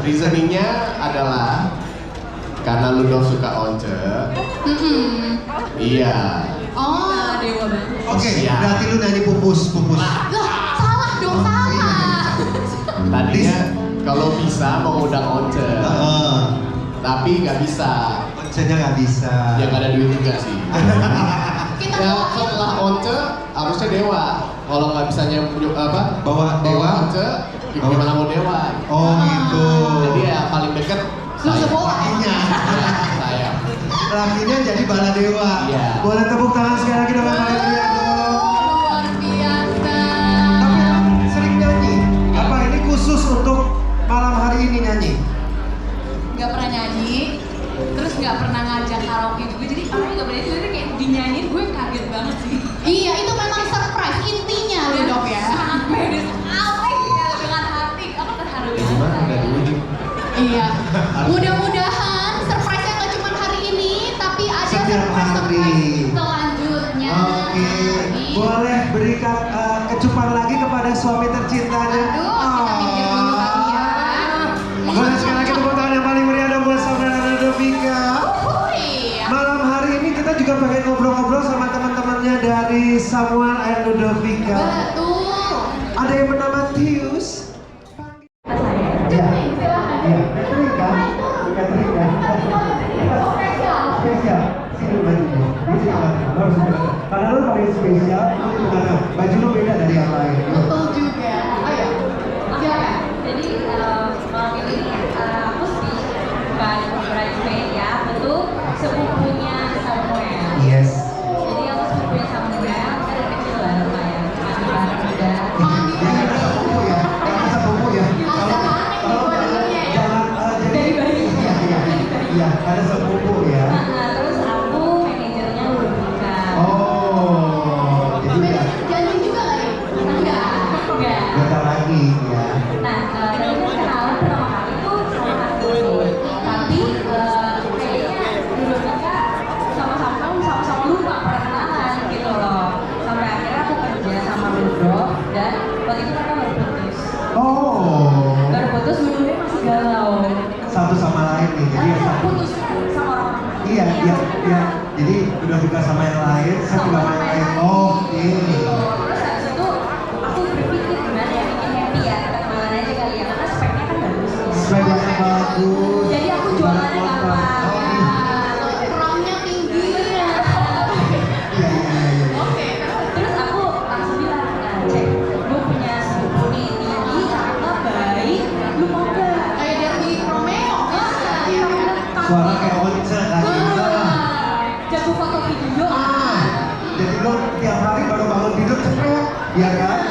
Speaker 6: reasoningnya adalah karena Ludo suka once. Iya.
Speaker 12: Oh,
Speaker 10: dewa banget.
Speaker 13: Oke,
Speaker 6: Siap.
Speaker 13: berarti lu nyanyi pupus.
Speaker 12: Loh, salah dong, salah.
Speaker 6: Tadinya kalau bisa mau ngundang once, tapi nggak bisa.
Speaker 13: Oncenya nggak bisa.
Speaker 6: Ya nggak ada duit juga sih.
Speaker 12: Kita
Speaker 6: Ya setelah once harusnya dewa. Kalau nggak bisa
Speaker 13: bawa dewa,
Speaker 6: once, gimana mau dewa?
Speaker 13: Oh gitu.
Speaker 6: Jadi ya paling deket
Speaker 12: Lu sekolah.
Speaker 13: Lakinya.
Speaker 6: saya.
Speaker 13: Lakinya jadi bala dewa.
Speaker 6: Iya.
Speaker 13: Boleh tepuk tangan sekali lagi dong kalian lihat dong.
Speaker 12: Luar biasa.
Speaker 13: Tapi sering nyanyi. Apa ini khusus untuk malam hari ini nyanyi?
Speaker 10: Gak pernah nyanyi, terus gak pernah ngajak karaoke juga, jadi orang gak pernah itu kayak dinyanyiin, gue kaget banget sih.
Speaker 12: Iya, itu memang surprise intinya loh dok ya.
Speaker 10: Sangat pede sekali ya, dengan hati, aku terharu
Speaker 6: Gimana
Speaker 10: banget.
Speaker 6: dari ujung?
Speaker 12: Iya. Mudah-mudahan surprise-nya nggak cuma hari ini, tapi ada
Speaker 13: Setiap hari.
Speaker 12: selanjutnya.
Speaker 13: Oke. Boleh berikan kecupan lagi kepada suami tercintanya.
Speaker 12: Aduh, kita minggir dulu kali ya.
Speaker 13: Boleh sekali lagi tepuk tangan yang paling meriah dong buat saudara Ludovika. Malam hari ini kita juga pengen ngobrol-ngobrol sama teman-temannya dari Samuel and Ludovika.
Speaker 12: Betul.
Speaker 13: Ada yang bernama Tius. Iya. Iya. Catherine kan? Catherine kan? Spesial. Sini bajunya. Karena lu paling spesial, lu gimana? Baju lu beda dari yang lain.
Speaker 12: Betul juga. Ayo. Silakan.
Speaker 17: Jadi malam ini aku sih bukan bridesmaid ya, betul sepupunya Samuel.
Speaker 13: Yes.
Speaker 17: Jadi aku sepupunya Samuel dari kecil lah lumayan. Udah.
Speaker 13: Yang ada sepupu ya. Yang ada sepupu ya. Jadi iya, ada sepupu ya.
Speaker 17: Terus aku manajernya Ludovika.
Speaker 13: Oh, jadi udah
Speaker 12: Janji juga nggak ya? Enggak.
Speaker 13: bentar lagi ya.
Speaker 17: Nah, tadi kan kenalan pertama kali tuh sama aku. Tapi kayaknya Ludovika sama-sama lupa perkenalan gitu loh. Sampai akhirnya aku kerja sama Ludo dan waktu itu mereka baru putus.
Speaker 13: Oh.
Speaker 17: Baru putus, Ludonya masih galau.
Speaker 13: Satu sama lain nih. Jadi
Speaker 17: Putus sama orang.
Speaker 13: iya. Jadi udah buka sama yang lain, saya juga sama yang lain. Oke.
Speaker 17: Terus habis itu aku berpikir gimana ya bikin happy ya, kita kenalan aja kali ya, karena speknya kan bagus ya.
Speaker 13: Speknya bagus.
Speaker 17: Jadi aku jualannya gampang.
Speaker 12: Kurangnya tinggi.
Speaker 17: Oke. Terus aku langsung bilang, cek, gue punya sepupu nih tinggi, cakep, baik, lu mau gak?
Speaker 12: Kayak dari Romeo.
Speaker 13: Suara kayak once kan.
Speaker 17: Jago foto video.
Speaker 13: Jadi lo tiap hari baru bangun tidur cepet, ya kan?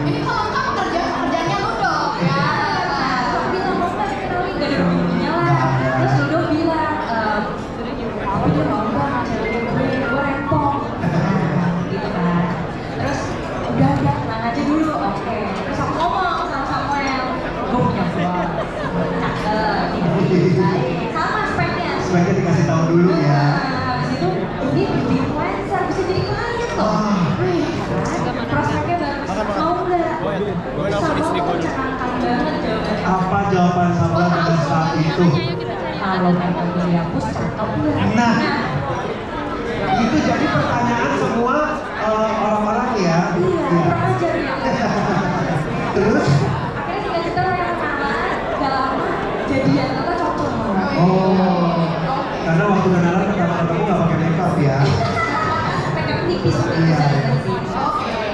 Speaker 12: Ini kalau kamu kerjaannya lu dong. Ya.
Speaker 17: Aku bilang mau gak dikenalin, gak ada ruginya lah. Terus Ludo bilang, aku dia mau gak ngajarin gue rempong. Gitu kan. Terus udah tenang aja dulu, oke. Terus aku ngomong sama Samuel, gue punya vlog, cakep, sama speknya.
Speaker 13: Speknya dikasih tahu dulu ya.
Speaker 17: Habis itu ini beauty influencer, bisa jadi klien loh. Prospeknya bagus, mau nggak? Sama cekangkan banget jawabannya.
Speaker 13: Apa jawaban Samuel pada saat itu?
Speaker 17: Kalau mereka dihapus, cakep nggak?
Speaker 13: Nah, itu jadi pertanyaan semua orang-orang ya.
Speaker 17: Iya, kurang ajar ya.
Speaker 13: Terus?
Speaker 17: Akhirnya dikasih tahu yang kenalan, gak lama jadian kita cocok.
Speaker 13: Oh, karena waktu kenalan pertama ketemu nggak pakai makeup ya.
Speaker 17: Makeup tipis
Speaker 13: Iya.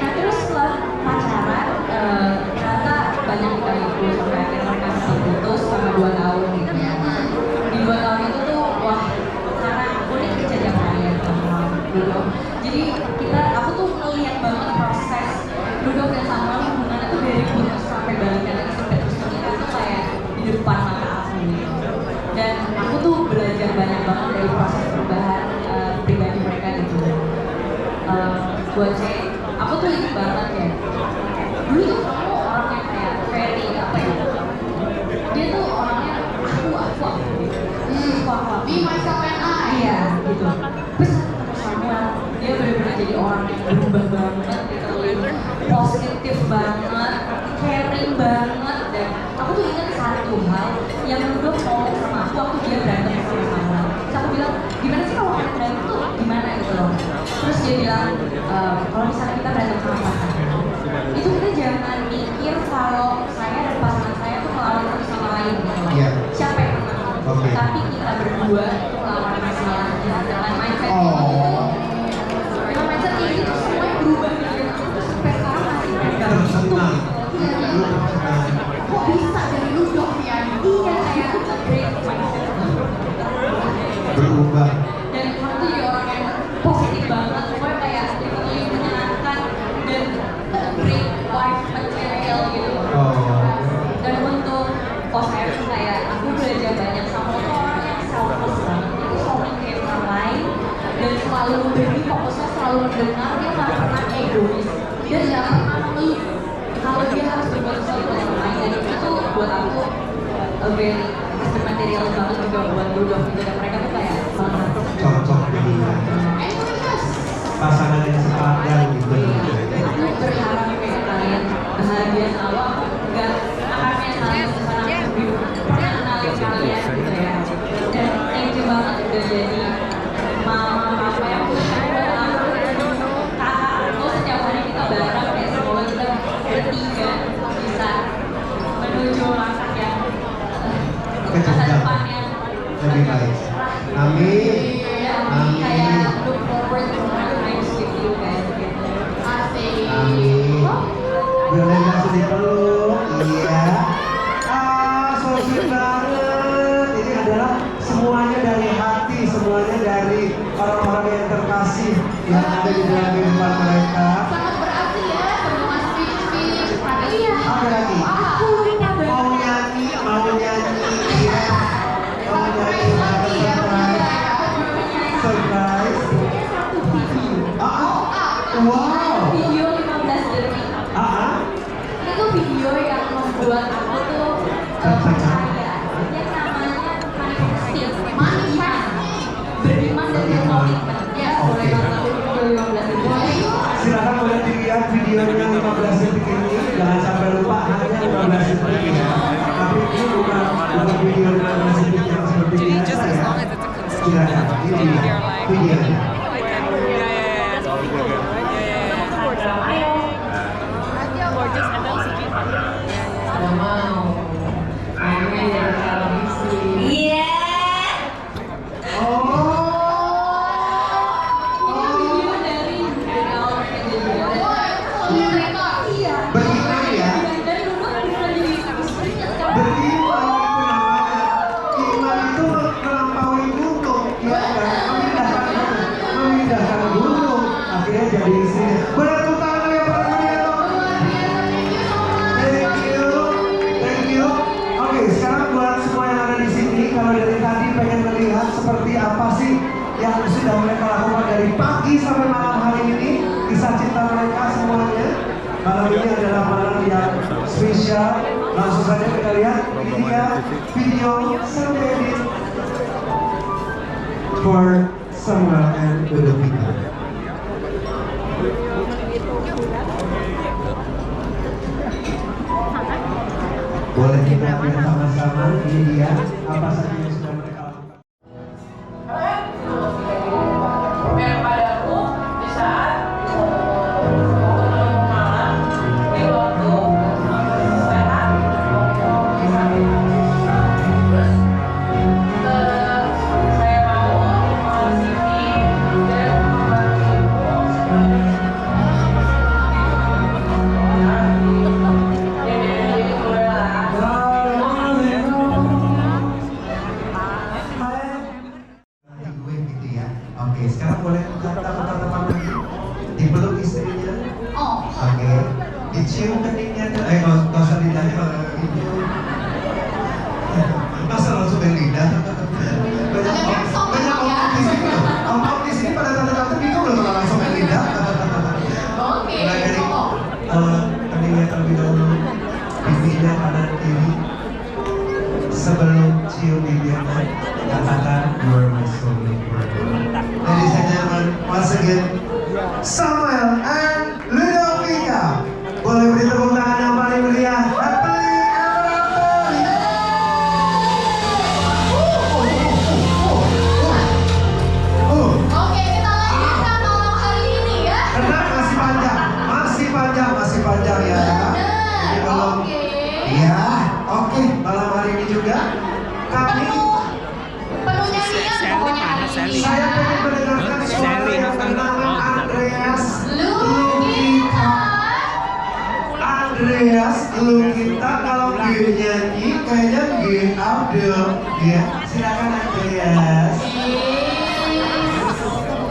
Speaker 17: Nah terus setelah pacaran, ternyata banyak kita itu sampai akhirnya mereka bisa putus selama 2 tahun gitu. Di 2 tahun itu tuh, wah, karena unik kejadian kalian sama Ludo. Jadi aku tuh ngeliat banget proses Ludo dan Samuel hubungannya tuh dari putus sampai balikan lagi sampai terus menikah tuh kayak di depan mata aku gitu. Dan aku tuh belajar banyak banget dari proses perubahan pribadi mereka gitu. Buat saya, aku tuh ingat banget ya. Dulu tuh kamu orangnya kayak very apa ya? Dia tuh orangnya aku gitu. Aku.
Speaker 12: Be myself and I.
Speaker 17: Iya gitu. Terus ketemu Samuel, dia benar-benar jadi orang yang berubah banget gitu, positif banget, caring banget, dan aku tuh ingat satu hal yang dia bilang kalau misalnya kita berantem sama pasangan, itu kita jangan mikir kalau saya dan pasangan saya tuh melawan satu sama lain gitu loh. Siapa yang menang? Tapi kita berdua itu melawan masalahnya dengan mindset kayak gitu. Dengan mindset kayak gitu semuanya berubah gitu. Aku tuh sampai sekarang masih pegang itu. Kok bisa dari lu dong ya? Iya kayak break mindset
Speaker 13: berubah.
Speaker 17: Dan kamu tuh jadi orang yang positif banget, pokoknya kayak lebih menyenangkan dan break life material gitu. Dan untuk saya tuh kayak aku belajar banyak sama tuh orang yang selfless banget, itu selalu mikirin orang lain dan selalu memberi fokusnya selalu mendengar, dia nggak pernah egois, dia nggak pernah mengeluh kalau dia harus berbuat sesuatu buat orang lain. Dan itu tuh buat aku very material banget juga buat Rudolf gitu, dan mereka tuh kayak
Speaker 13: cocok jadi pasangan yang sepadan gitu.
Speaker 17: Aku berharap kayak kalian bahagia selalu. Aku nggak akan kalian sekarang pernah kenalin kalian gitu ya. Dan thank you banget udah jadi mama papa yang punya aku, kakak aku. Setiap hari kita bareng dan semoga kita bertiga bisa menuju langkah yang masa depan yang
Speaker 13: lebih baik. Amin.
Speaker 17: Kayak look forward to more times with you guys gitu. Asik.
Speaker 13: Amin. Bener sedih peluk. Iya. So sweet banget. Ini adalah semuanya dari hati, semuanya dari orang-orang yang terkasih yang ada di dalam kehidupan mereka.
Speaker 12: Sangat berarti ya semua speech.
Speaker 13: Iya. Apa lagi? Mau nyanyi, iya. Mau nyanyi lagi ya. Surprise. Wow.
Speaker 17: Video 15 detik. Itu video yang membuat aku tuh percaya. Yang namanya manifesting. Beriman dan berkomitmen. Ya, boleh nonton video 15 detik.
Speaker 13: Silakan boleh dilihat videonya 15 detik ini. Jangan sampai lupa hanya 15 detik ya. Tapi ini bukan video 15 detik yang seperti biasa ya. Silakan, ini videonya. Seperti apa sih yang sudah mereka lakukan dari pagi sampai malam hari ini, kisah cinta mereka semuanya. Malam ini adalah malam yang spesial. Langsung saja kita lihat ini dia video Sendiri for Samuel and Ludovika. Boleh kita lihat sama-sama ini dia apa saja yang sudah mereka lakukan. Oke, sekarang boleh putar depan lagi. Dipeluk istrinya. Oke. Dicium keningnya. Nggak usah lidahnya kalau dicium. Masa langsung dari lidah? Banyak orang di sini loh. Orang di sini pada tante-tante bingung loh kalau langsung dari lidah. Mulai dari keningnya terlebih dahulu. Pipinya kanan kiri. Sebelum cium bibirnya, katakan you are my soulmate. Ladies and gentlemen, once again, Samuel and Ludovika. Boleh beri tepuk tangan yang paling meriah.
Speaker 12: Oke, kita lanjutkan malam hari ini.
Speaker 13: belum. Iya, oke. Malam hari ini juga kami
Speaker 12: Penuh nyanyian pokoknya hari ini.
Speaker 13: saya pengen mendengarkan suara yang bernama Andreas Lukita. Andreas Lukita, kalau dia nyanyi kayaknya G up dong. Ya, silakan Andreas.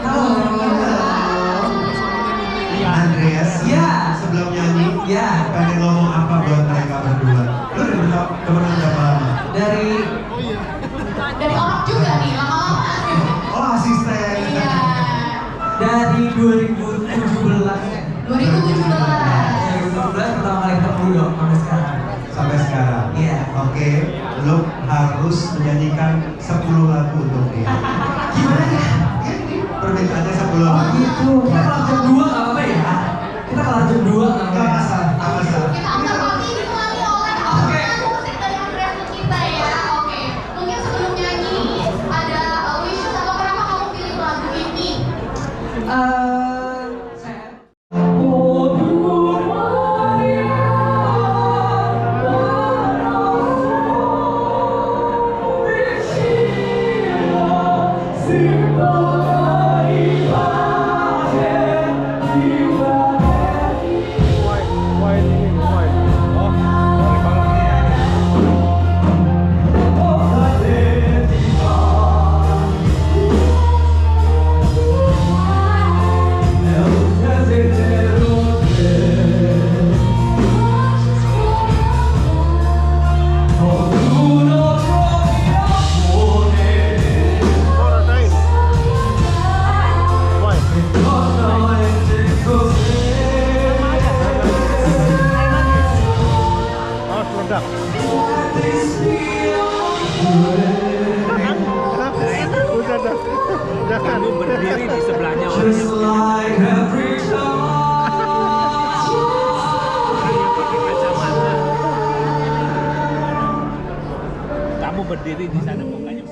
Speaker 13: Halo. Andreas, ya sebelum nyanyi, ya pengen ngomong apa buat mereka berdua? Lu udah temenan berapa lama?
Speaker 12: Dari orang juga nih, lama-lama.
Speaker 13: Oh, asisten.
Speaker 12: Iya.
Speaker 11: Dari 2017.
Speaker 12: 2017
Speaker 11: pertama kali ketemu dong sampai sekarang.
Speaker 13: Sampai sekarang.
Speaker 11: Iya.
Speaker 13: Oke, lu harus menyanyikan 10 lagu untuk dia. Gimana ya? Ini permintaannya 10 lagu.
Speaker 11: Gitu. Kita kalau jam 2 nggak apa-apa ya? Kita kalau jam 2 nggak masalah.
Speaker 13: Nggak masalah.
Speaker 12: Kita antar pagi ditemani oleh alunan musik dari Andreas Lukita ya. Oke, mungkin sebelum nyanyi ada wishes atau kenapa kamu pilih lagu ini?
Speaker 1: Kamu berdiri di sebelahnya kamu berdiri di sana mukanya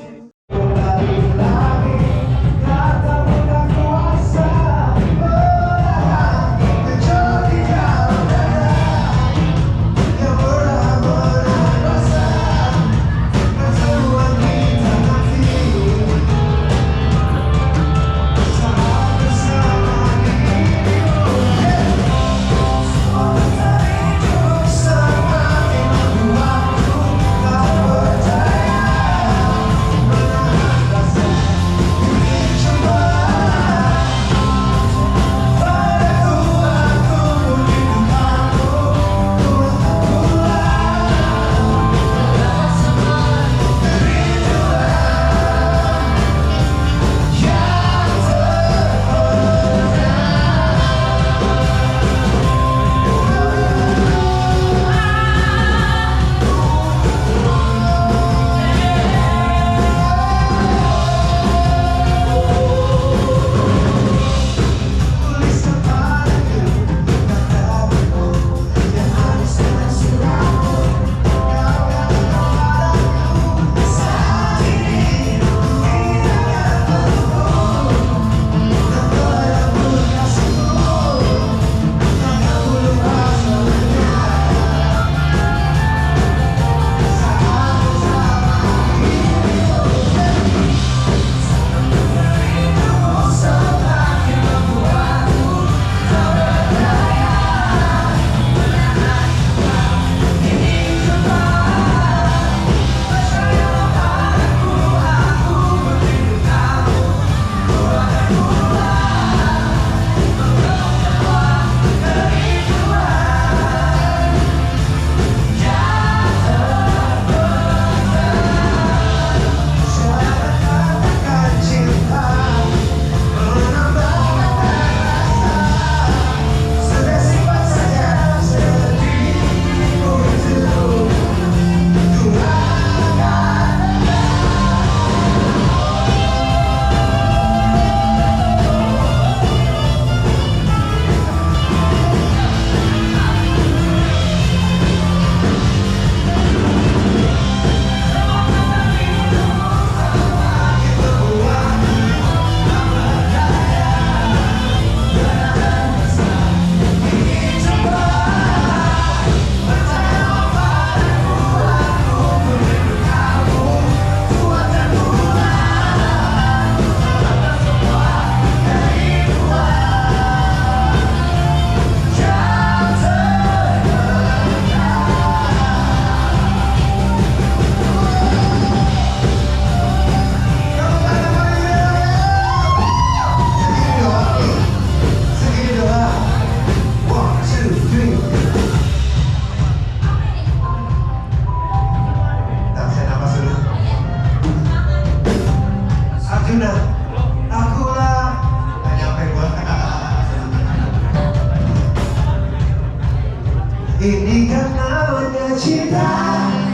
Speaker 13: Ini kan namanya cinta,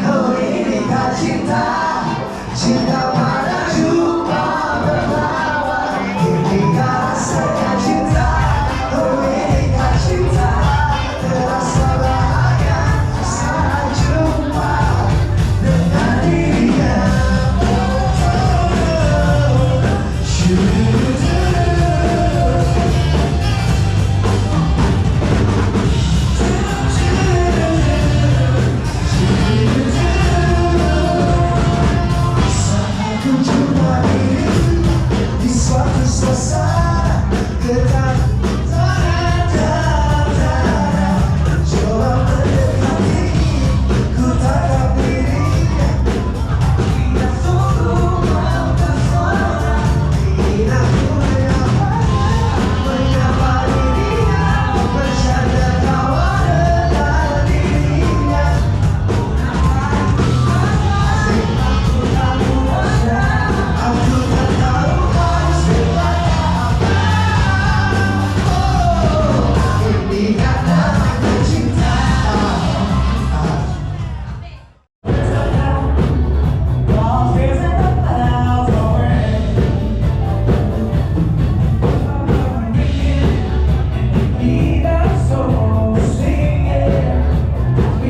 Speaker 13: oh ini kan cinta, cinta.